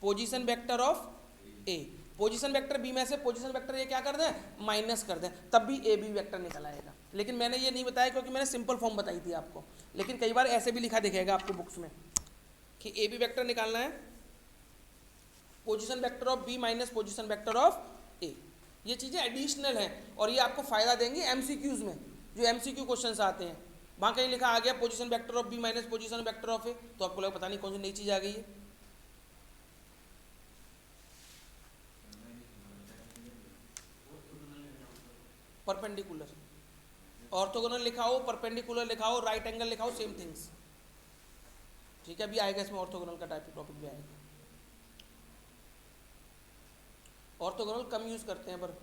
A: position vector of a, position vector b में से पोजीशन वेक्टर ए क्या कर दें, माइनस कर दें, तब भी ए बी वेक्टर निकल आएगा। लेकिन मैंने ये नहीं बताया क्योंकि मैंने सिंपल फॉर्म बताई थी आपको, लेकिन कई बार ऐसे भी लिखा दिखेगा आपको बुक्स में कि ए बी वेक्टर निकालना है position vector of B minus position vector of A. ये चीज़ें एडिशनल हैं और ये आपको फायदा देंगी एमसीक्यूज में, जो एमसीक्यू क्वेश्चंस आते हैं, वहाँ कहीं लिखा आ गया position vector of B minus position vector of A, तो आपको लगा पता नहीं कौन सी नई चीज़ आ गई है। परपेंडिकुलर, ऑर्थोगोनल लिखा हो, परपेंडिकुलर लिखा हो, राइट एंगल लिखा हो, सेम थिंग्स। ठीक है, अभी आएगा इसमें ऑर्थोगोनल का टॉपिक भी आएगा। ऑर्थोगोनल कम यूज करते हैं पर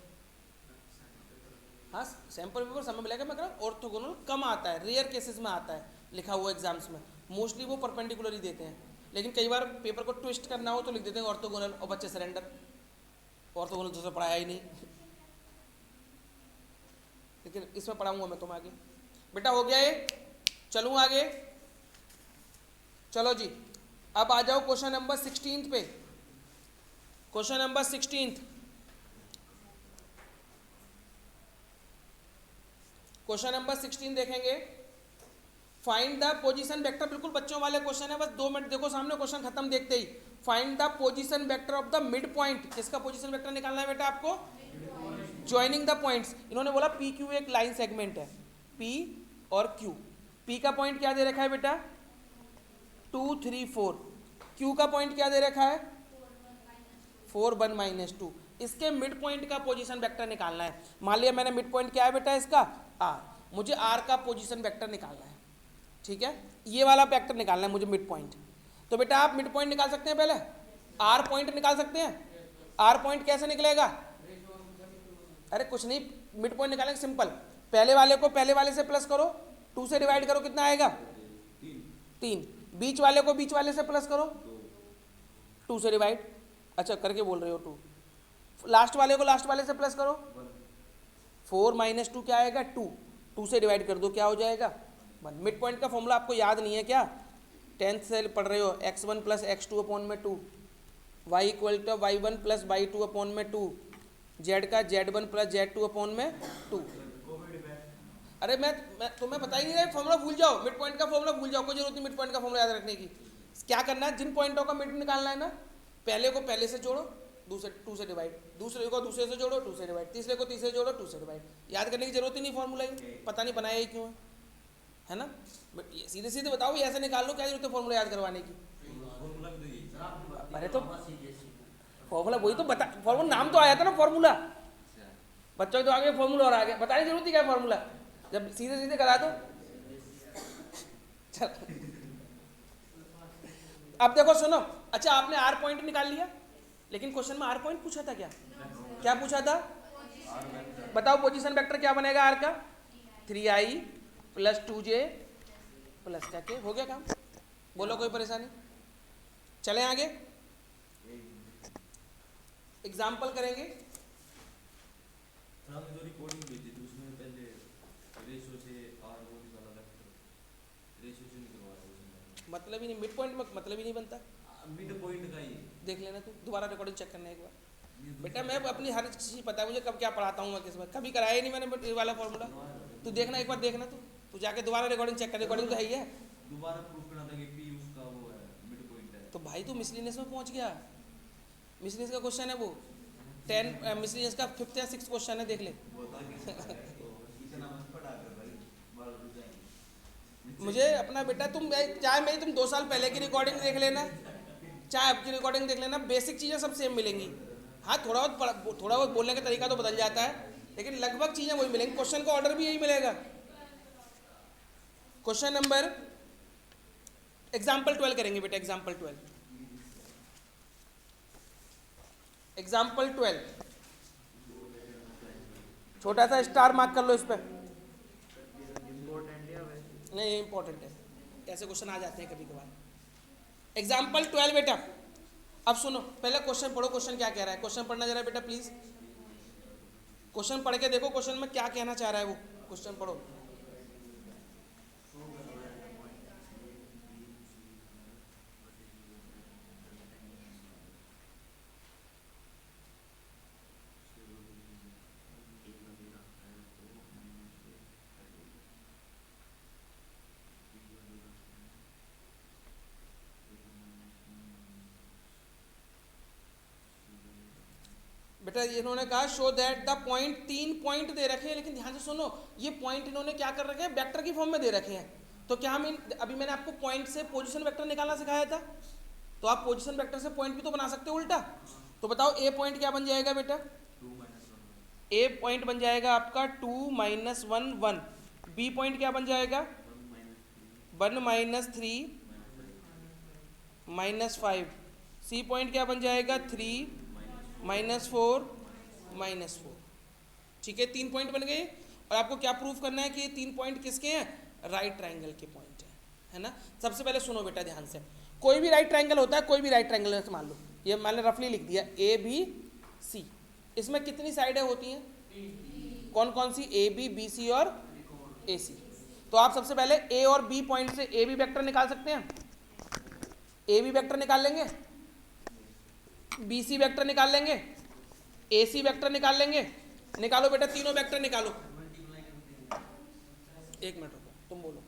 A: हाँ, सैम्पल पेपर समय मिलेगा, मैं कह रहा हूँ ऑर्थोगोनल कम आता है, रेयर केसेस में आता है लिखा हुआ एग्जाम्स में, मोस्टली वो परपेंडिकुलर ही देते हैं, लेकिन कई बार पेपर को ट्विस्ट करना हो तो लिख देते हैं ऑर्थोगोनल और बच्चे सरेंडर, ऑर्थोगोनल तो पढ़ाया ही नहीं लेकिन इसमें पढ़ाऊंगा मैं तुम आगे। बेटा हो गया ये, चलूँ आगे, चलो जी अब आ जाओ क्वेश्चन नंबर 16 पे। क्वेश्चन नंबर 16, क्वेश्चन नंबर 16 देखेंगे, फाइंड द पोजीशन वेक्टर, बिल्कुल बच्चों वाले क्वेश्चन है, बस 2 मिनट देखो सामने, क्वेश्चन खत्म देखते ही। Find the position vector of the mid point, किसका पोजीशन वेक्टर निकालना है बेटा आपको, ज्वाइनिंग द पॉइंट्स। इन्होंने बोला पी क्यू एक लाइन सेगमेंट है, पी और क्यू, पी का पॉइंट क्या दे रखा है बेटा 2 3 4, क्यू का पॉइंट क्या दे रखा है 4 1 -2, इसके मिड पॉइंट का पोजीशन वेक्टर निकालना है। मान लिया मैंने मिड पॉइंट क्या है बेटा इसका आर, मुझे आर का पोजीशन वेक्टर निकालना है, ठीक है, ये वाला वेक्टर निकालना है मुझे मिड पॉइंट। तो बेटा आप मिड पॉइंट निकाल सकते हैं, पहले आर पॉइंट निकाल सकते हैं। आर पॉइंट कैसे निकलेगा, अरे कुछ नहीं, मिड पॉइंट निकालेंगे सिंपल, पहले वाले को पहले वाले से प्लस करो, 2 से डिवाइड करो, कितना आएगा 3, बीच वाले को बीच वाले से प्लस करो, 2 से डिवाइड, अच्छा करके बोल रहे हो 2, लास्ट वाले को लास्ट वाले से प्लस करो, 4 - 2 क्या आएगा 2, 2 से डिवाइड कर दो क्या हो जाएगा 1। मिड पॉइंट का फॉर्मूला आपको याद नहीं है क्या, 10th से पढ़ रहे हो, x1 + x2 अपॉन में 2, y = y1 + y2 अपॉन में 2, z का z1 + z2 अपॉन में 2। अरे मैं तुम्हें बता ही नहीं रहा, फॉर्मूला भूल जाओ, मिड पॉइंट का फॉर्मूला भूल जाओ, कोई जरूरत नहीं मिड पॉइंट का फॉर्मूला याद रखने की। क्या करना है, जिन पॉइंटों का मिड निकालना है ना, पहले को पहले से जोड़ो, 2 से डिवाइड, दूसरे को दूसरे से जोड़ो, 2 से डिवाइड, तीसरे को तीसरे जोड़ो, 2 से डिवाइड। याद करने की जरूरत ही नहीं फॉर्मूला ही, पता नहीं बनाया ही क्यों है ना, सीधे सीधे बताओ, ये ऐसे निकाल लो, क्या जरूरत है फॉर्मूला याद करवाने की। अरे तो फॉर्मूला वही तो बता, फॉर्मूला नाम तो आया था ना फॉर्मूला, बच्चों तो आगे फॉर्मूला और आगे बताने की जरूरत ही क्या फॉर्मूला, जब सीधे सीधे करा दो। चल अब देखो सुनो, अच्छा आपने आर पॉइंट निकाल लिया, लेकिन क्वेश्चन में आर पॉइंट पूछा था क्या, क्या पूछा था बताओ, पोजीशन वेक्टर क्या बनेगा आर का 3i + 2j + क्या के, हो गया काम, बोलो कोई परेशानी। चलें आगे, एग्जाम्पल करेंगे।
B: आपने जो रिकॉर्डिंग भेजी थी उसमें पहले रेशियो से आर वो निकाला था, रेशियो से निकलवाया उसमें,
A: मतलब ही नहीं, मिड पॉइंट में मतलब ही नहीं बनता,
B: मिड पॉइंट का ही
A: देख लेना तू, दोबारा रिकॉर्डिंग चेक करना एक बार। बेटा मैं अपनी हर चीज़ पता है मुझे, कब क्या पढ़ाता हूँ मैं, किस बार कभी कराया ही नहीं मैंने ये वाला फॉर्मूला, तू देखना एक बार, देखना तू जाके दोबारा रिकॉर्डिंग चेक कर, रिकॉर्डिंग तो है ही है।
B: दोबारा प्रूफ करना था कि पी उसका वो है मिड पॉइंट है,
A: तो भाई तू मिसलिनियस में पहुंच गया, मिसलिनियस का क्वेश्चन है वो 10 मिसलिनियस का 5th या 6th क्वेश्चन है, देख ले। मुझे अपना बेटा तुम चाहे मेरी तुम 2 साल पहले की रिकॉर्डिंग देख लेना, चाहे अब की रिकॉर्डिंग देख लेना, बेसिक चीज़ें सब सेम मिलेंगी। हाँ थोड़ा बहुत बोलने का तरीका तो बदल जाता है, लेकिन लगभग चीज़ें वही मिलेंगी, क्वेश्चन का ऑर्डर भी यही मिलेगा। क्वेश्चन नंबर एग्जाम्पल 12 करेंगे बेटा, एग्जाम्पल 12 छोटा सा स्टार मार्क कर लो इस पर, नहीं इंपॉर्टेंट है, ऐसे क्वेश्चन आ जाते हैं कभी कभार। एग्जाम्पल 12 बेटा। अब सुनो, पहले क्वेश्चन पढ़ो, क्वेश्चन क्या कह रहा है, क्वेश्चन पढ़ना जरा बेटा प्लीज, क्वेश्चन पढ़ के देखो क्वेश्चन में क्या कहना चाह रहा है वो, क्वेश्चन पढ़ो। बेटा इन्होंने कहा show that the point, 3 point दे रखे हैं, लेकिन ध्यान से सुनो, ये पॉइंट इन्होंने क्या कर रखे हैं, वेक्टर की फॉर्म में दे रखे हैं। तो क्या हम अभी मैंने आपको पॉइंट से पोजीशन वेक्टर निकालना सिखाया था, तो आप पोजीशन वेक्टर से पॉइंट भी तो बना सकते हो उल्टा। तो बताओ ए पॉइंट क्या बन जाएगा बेटा,
B: 2 -1
A: ए पॉइंट बन जाएगा आपका 2 -1 1, बी पॉइंट क्या बन जाएगा 1 -3 -5, सी पॉइंट क्या बन जाएगा 3 -4 -4। ठीक है, 3 पॉइंट बन गए। और आपको क्या प्रूफ करना है कि ये 3 पॉइंट किसके हैं, राइट ट्रायंगल के पॉइंट है ना। सबसे पहले सुनो बेटा ध्यान से, कोई भी राइट ट्रायंगल होता है, कोई भी राइट ट्रायंगल से मान लो, ये मैंने रफली लिख दिया ए बी सी, इसमें कितनी साइडें होती हैं, कौन कौन सी, ए बी बी सी और ए सी। तो आप सबसे पहले ए और बी पॉइंट से ए बी वेक्टर निकाल सकते हैं, ए बी वेक्टर निकाल लेंगे, बी सी वेक्टर निकाल लेंगे, ए सी वेक्टर निकाल लेंगे। निकालो बेटा तीनों वेक्टर निकालो। एक मिनट रुको, तुम बोलो।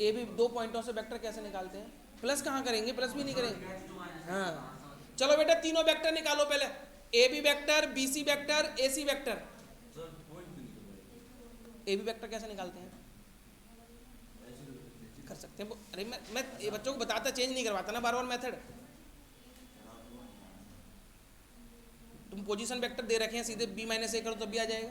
A: ए बी 2 पॉइंटों से वेक्टर कैसे निकालते हैं, प्लस कहाँ करेंगे, प्लस भी नहीं करेंगे। हाँ चलो बेटा तीनों वेक्टर निकालो पहले, A B vector, B C vector, A C vector. A B vector कैसे निकालते हैं, कर सकते हैं। अरे मैं ये बच्चों को बताता, चेंज नहीं करवाता ना बार बार मेथड। तुम पोजीशन वेक्टर दे रखे हैं, सीधे b - a करो तब भी आ जाएगा,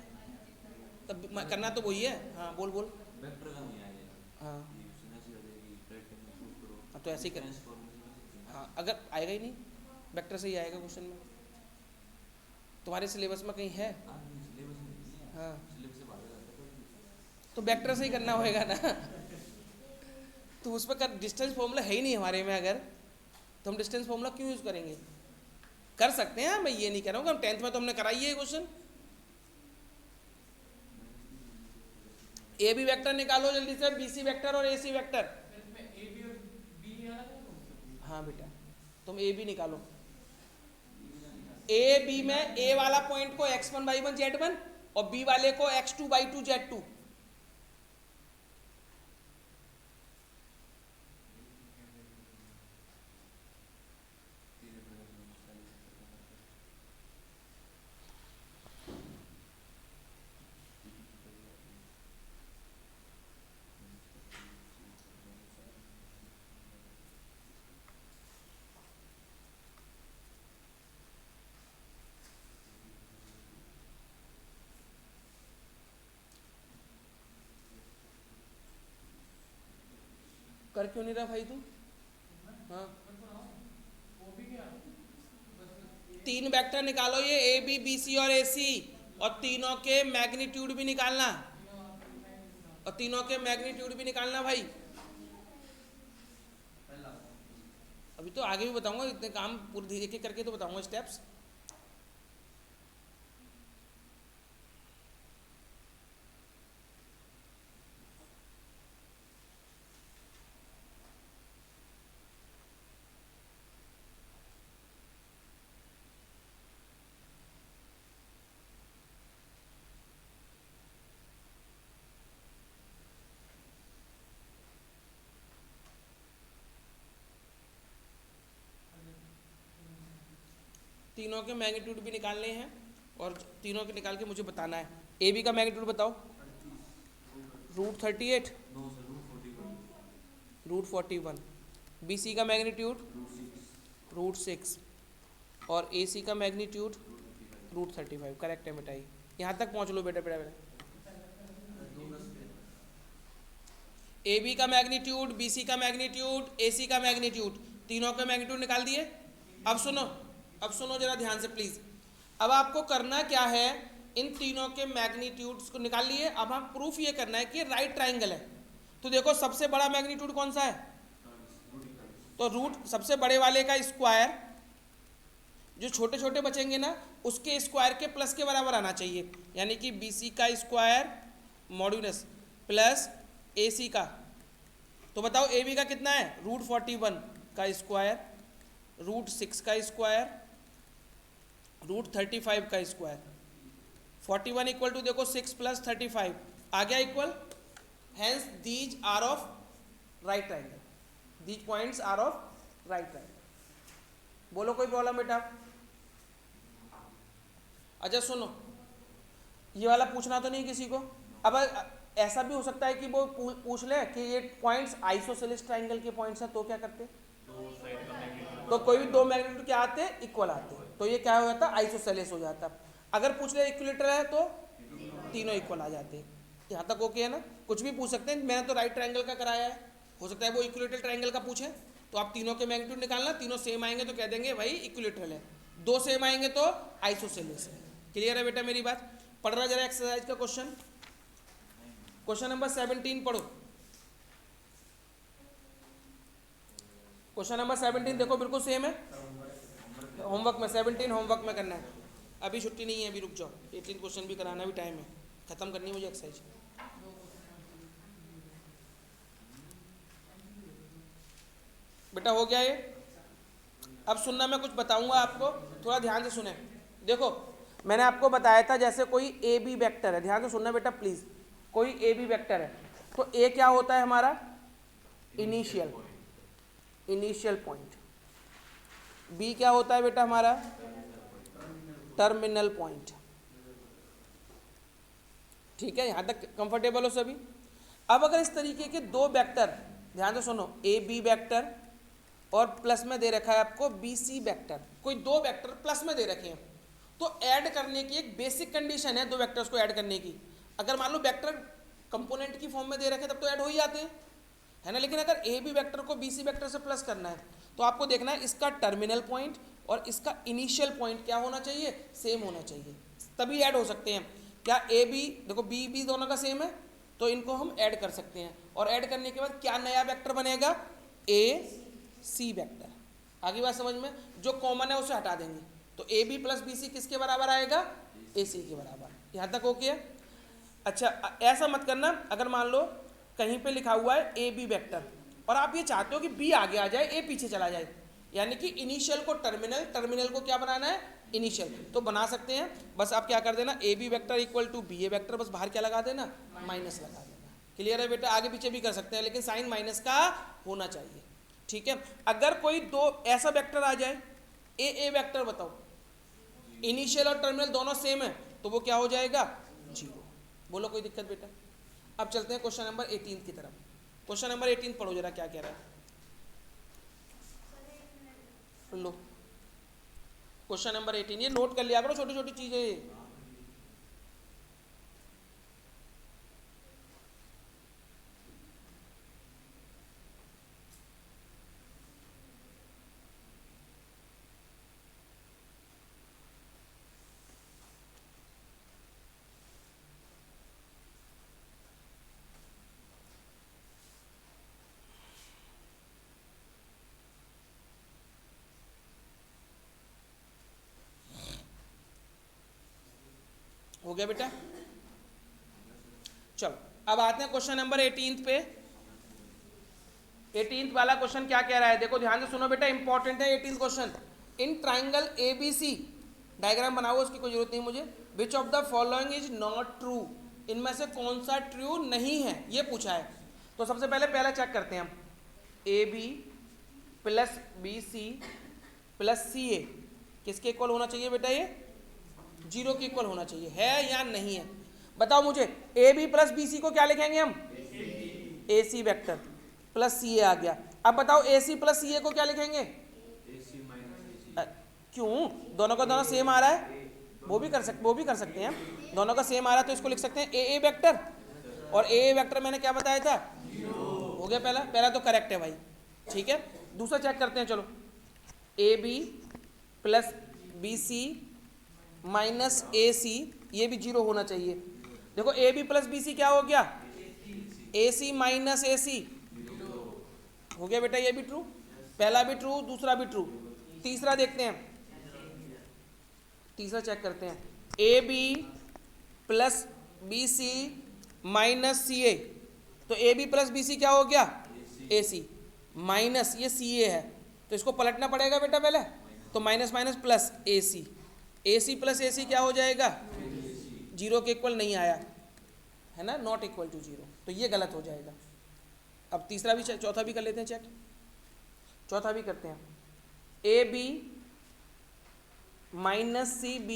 A: तब करना तो वही है। हाँ बोल बोल।
B: वेक्टर का नहीं आएगा।
A: हाँ
B: ये उसने ऐसे कर देगी, राइट एंगल प्रूफ करो।
A: हाँ तो ऐसे ही करें। हाँ अगर आएगा ही नहीं, वेक्टर से ही आएगा क्वेश्चन में। तुम्हारे सिलेबस में कहीं है, हाँ तो वेक्टर से ही करना होएगा ना। तो उस पर डिस्टेंस फॉर्मूला है ही नहीं हमारे में, अगर तो हम डिस्टेंस फॉर्मूला क्यों यूज करेंगे। कर सकते हैं, मैं ये नहीं कह रहा हूँ कि हम 10th में तो हमने कराई है क्वेश्चन। ए बी वेक्टर निकालो जल्दी से, बी सी वेक्टर और ए सी वेक्टर। हाँ बेटा तुम ए बी निकालो। ए बी में ए वाला पॉइंट को x1 y1 z1 और बी वाले को x2 y2 z2। कर क्यों नहीं रहा भाई तू। हाँ 3 वेक्टर निकालो, ये ए बी बी सी और ए सी, और तीनों के मैग्नीट्यूड भी निकालना, और तीनों के मैग्नीट्यूड भी निकालना भाई। अभी तो आगे भी बताऊंगा, इतने काम पूरे धीरे धीरे करके तो बताऊंगा स्टेप्स। तीनों के मैग्नीट्यूड भी निकालने हैं और तीनों के निकाल के मुझे बताना है। ए बी का मैग्नीट्यूड बताओ, √38, √41। बी सी का मैग्नीट्यूड √6 और ए सी का मैग्नीट्यूड √35। करेक्ट है बेटा, यहाँ तक पहुँच लो बेटा। बेटा ए बी का मैग्नीट्यूड, बी सी का मैग्नीट्यूड, ए सी का मैग्नीट्यूड, तीनों का मैग्नीट्यूड निकाल दिए। अब सुनो जरा ध्यान से प्लीज। अब आपको करना क्या है, इन तीनों के मैग्नीट्यूड्स को निकाल लिए। अब हम प्रूफ ये करना है कि राइट ट्राइंगल है। तो देखो सबसे बड़ा मैग्नीट्यूड कौन सा है, तो रूट सबसे बड़े वाले का स्क्वायर जो छोटे छोटे बचेंगे ना उसके स्क्वायर के प्लस के बराबर आना चाहिए, यानी कि BC का स्क्वायर मॉड्यूलस प्लस AC का। तो बताओ AB का कितना है, √41 का स्क्वायर, √6 का स्क्वायर, √35 का स्क्वायर। 41 इक्वल टू देखो 6 + 35 आ गया equal, hence these are of right triangle, these points are of right triangle. बोलो कोई प्रॉब्लम बेटा? अच्छा सुनो, ये वाला पूछना तो नहीं किसी को। अब ऐसा भी हो सकता है कि वो पूछ ले कि ये पॉइंट्स आइसोसेलेस ट्राइंगल के पॉइंट्स हैं, तो क्या करते, तो कोई भी दो मैग्नीट्यूड क्या आते हैं, इक्वल आते हैं, तो ये क्या हो जाता, आइसोसेलेस हो जाता। अगर पूछ ले इक्विलेटरल है तो तीनों इक्वल आ जाते हैं। यहाँ तक ओके है ना? कुछ भी पूछ सकते हैं, मैंने तो राइट ट्राइंगल का कराया है, हो सकता है वो इक्विलेटरल ट्राइंगल का पूछे, तो आप तीनों के मैग्नीट्यूड निकालना, तीनों सेम आएंगे तो कह देंगे भाई इक्विलेटरल है, दो सेम आएंगे तो आइसोसेलेस है। क्लियर है बेटा मेरी बात? पढ़ रहा जरा एक्सरसाइज का क्वेश्चन, क्वेश्चन नंबर 17 पढ़ो। क्वेश्चन नंबर 17 देखो बिल्कुल सेम है, होमवर्क में 17 होमवर्क में करना है, अभी छुट्टी नहीं है, अभी रुक जाओ, 18 क्वेश्चन भी कराना भी टाइम है, खत्म करनी है मुझे एक्सरसाइज। बेटा हो गया ये? अब सुनना, मैं कुछ बताऊंगा आपको, थोड़ा ध्यान से सुने। देखो मैंने आपको बताया था जैसे कोई ए बी वेक्टर है, ध्यान से सुनना बेटा प्लीज, कोई ए बी वेक्टर है तो ए क्या होता है हमारा, इनिशियल पॉइंट, बी क्या होता है बेटा हमारा, टर्मिनल पॉइंट। ठीक है, यहां तक कंफर्टेबल हो सभी? अब अगर इस तरीके के दो वेक्टर, ध्यान से सुनो, ए बी वेक्टर और प्लस में दे रखा है आपको बी सी वेक्टर, कोई दो वेक्टर प्लस में दे रखे हैं, तो ऐड करने की एक बेसिक कंडीशन है दो वेक्टर्स को ऐड करने की। अगर मान लो वेक्टर कंपोनेंट की फॉर्म में दे रखे तब तो ऐड हो ही जाते हैं, है ना। लेकिन अगर ए बी वेक्टर को बी सी वेक्टर से प्लस करना है तो आपको देखना है इसका टर्मिनल पॉइंट और इसका इनिशियल पॉइंट क्या होना चाहिए, सेम होना चाहिए, तभी ऐड हो सकते हैं। क्या ए बी, देखो बी बी दोनों का सेम है तो इनको हम ऐड कर सकते हैं, और ऐड करने के बाद क्या नया वेक्टर बनेगा, ए सी वेक्टर। आगे बात समझ में? जो कॉमन है उसे हटा देंगे, तो A B plus B C किसके बराबर आएगा, ए सी के बराबर। यहाँ तक ओके है? अच्छा ऐसा मत करना, अगर मान लो कहीं पे लिखा हुआ है ए बी वेक्टर और आप ये चाहते हो कि बी आगे आ जाए ए पीछे चला जाए, यानी कि इनिशियल को टर्मिनल, टर्मिनल को क्या बनाना है, इनिशियल, तो बना सकते हैं। बस आप क्या कर देना, A B vector equal to B A vector, बस बाहर क्या लगा देना, माइनस लगा देना। क्लियर है बेटा? आगे पीछे भी कर सकते हैं लेकिन साइन माइनस का होना चाहिए। ठीक है, अगर कोई दो ऐसा वेक्टर आ जाए ए वेक्टर, बताओ इनिशियल और टर्मिनल दोनों सेम है तो वो क्या हो जाएगा, 0। बोलो कोई दिक्कत बेटा? अब चलते हैं क्वेश्चन नंबर 18 की तरफ। क्वेश्चन नंबर 18 पढ़ो जरा, क्या कह रहा है, लो क्वेश्चन नंबर 18, ये नोट कर लिया करो छोटी छोटी चीजें। हो गया बेटा? चलो अब आते हैं क्वेश्चन नंबर 18 पे। 18 वाला क्वेश्चन क्या कह रहा है, देखो ध्यान से सुनो बेटा, इंपॉर्टेंट है 18 question. In triangle ABC, diagram बनाओ, उसकी कोई जरूरत नहीं मुझे। Which of the following is not true, इनमें से कौन सा ट्रू नहीं है, ये पूछा है। तो सबसे पहले पहला चेक करते हैं हम, AB plus BC plus CA किसके इक्वल होना चाहिए बेटा, ये 0 के इक्वल होना चाहिए, है या नहीं है? बताओ मुझे, AB प्लस BC को क्या लिखेंगे हम, AC वेक्टर प्लस CA आ गया। अब बताओ AC प्लस CA को क्या लिखेंगे, क्यों, दोनों का दोनों सेम आ रहा है, वो भी कर सकते हैं, दोनों का सेम आ रहा है तो इसको लिख सकते हैं AA वेक्टर, और AA वेक्टर मैंने क्या बताया था, 0। हो गया पहला तो करेक्ट है भाई। ठीक है, दूसरा चेक करते हैं, चलो AB plus BC minus AC, ये भी 0 होना चाहिए। देखो AB प्लस BC क्या हो गया, AC माइनस AC हो गया बेटा, ये भी ट्रू, पहला भी ट्रू, दूसरा भी ट्रू। तीसरा देखते हैं, तीसरा चेक करते हैं, AB plus BC minus CA, तो AB प्लस BC क्या हो गया, AC माइनस ये CA है, तो इसको पलटना पड़ेगा बेटा पहले, तो minus minus plus AC plus AC क्या हो जाएगा, जीरो के इक्वल नहीं आया है ना, नॉट इक्वल टू जीरो, तो ये गलत हो जाएगा। अब तीसरा भी चौथा भी कर लेते हैं चेक, चौथा भी करते हैं, AB minus CB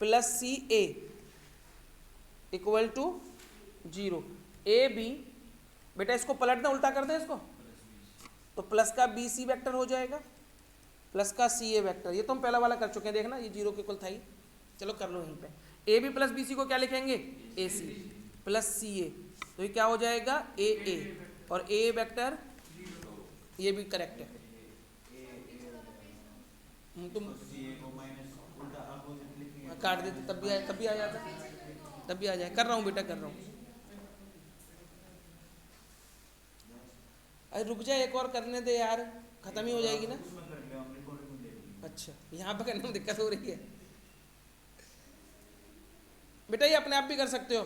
A: plus CA equal to zero. AB बेटा इसको पलटना, उल्टा कर दें इसको, तो प्लस का BC वेक्टर हो जाएगा प्लस का CA वेक्टर, ये तो हम पहला वाला कर चुके हैं, देखना ये जीरो के इक्वल था ही, चलो कर लो यहीं पे। AB प्लस BC को क्या लिखेंगे, AC प्लस CA, तो ये क्या हो जाएगा AA, और A वेक्टर ये भी करेक्ट है। तुम काट देते तब भी आ जाता, तब भी आ जाए, कर रहा हूँ बेटा कर रहा हूँ। अरे रुक जाए, एक और करने दे यार, खत्म ही हो जाएगी ना। अच्छा यहाँ पे करने में दिक्कत हो रही है बेटा, ये अपने आप भी कर सकते हो।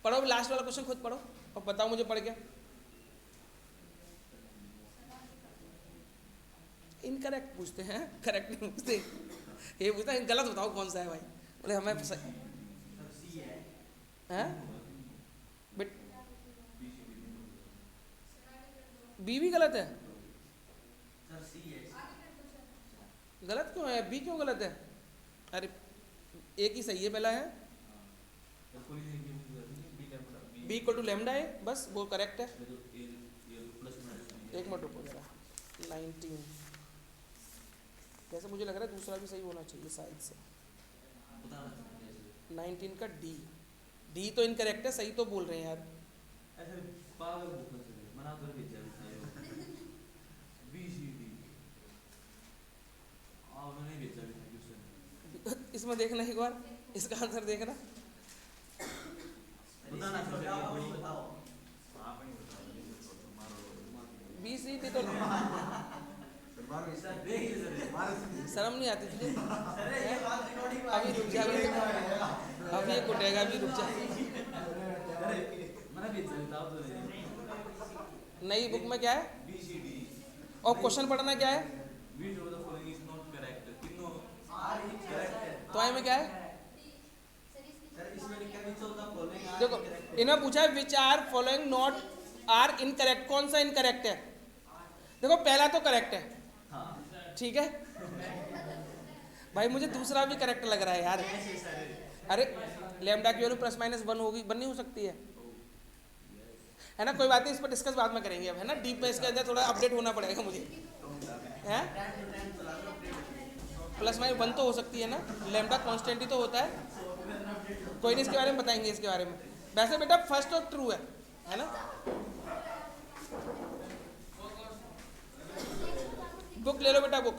A: पढ़ो लास्ट वाला क्वेश्चन, खुद पढ़ो और बताओ मुझे पढ़ क्या। इनकरेक्ट पूछते हैं, करेक्ट नहीं पूछते, ये पूछता है गलत बताओ कौन सा है भाई, बोले हमें हैं बट बी भी गलत है, गलत क्यों है, बी क्यों गलत है, अरे एक ही सही है, पहला है बी इक्वल टू लेमडा है, बस वो करेक्ट है। एक मिनट रुको जरा, 19 जैसे मुझे लग रहा है दूसरा भी सही होना चाहिए शायद से, 19 का डी तो इनकरेक्ट है, सही तो बोल रहे हैं यार। इसमें देखना एक बार, इसका आंसर देखना, BC तो शर्म नहीं आती तुझे, अभी रुक जा, अभी ये कुटेगा, अभी रुक जा। नई बुक में क्या है, और क्वेश्चन पढ़ना क्या है, तो आई में क्या है, देखो इन्होंने पूछा है which are following not are incorrect, कौन सा इनकरेक्ट है, देखो पहला तो करेक्ट है, ठीक है भाई, मुझे दूसरा भी करेक्ट लग रहा है यार। अरे लैम्डा की वैल्यू प्लस माइनस 1 होगी, 1 नहीं हो सकती है ना, कोई बात नहीं, इस पर डिस्कस बाद में करेंगे अब, है ना, डीप में इसके अंदर थोड़ा अपडेट होना पड़ेगा मुझे, है प्लस माइनस 1 तो हो सकती है ना, लैम्डा कांस्टेंट ही तो होता है, कोई नहीं इसके बारे में बताएंगे, इसके बारे में। वैसे बेटा फर्स्ट तो ट्रू है ना, बुक ले लो बेटा, बुक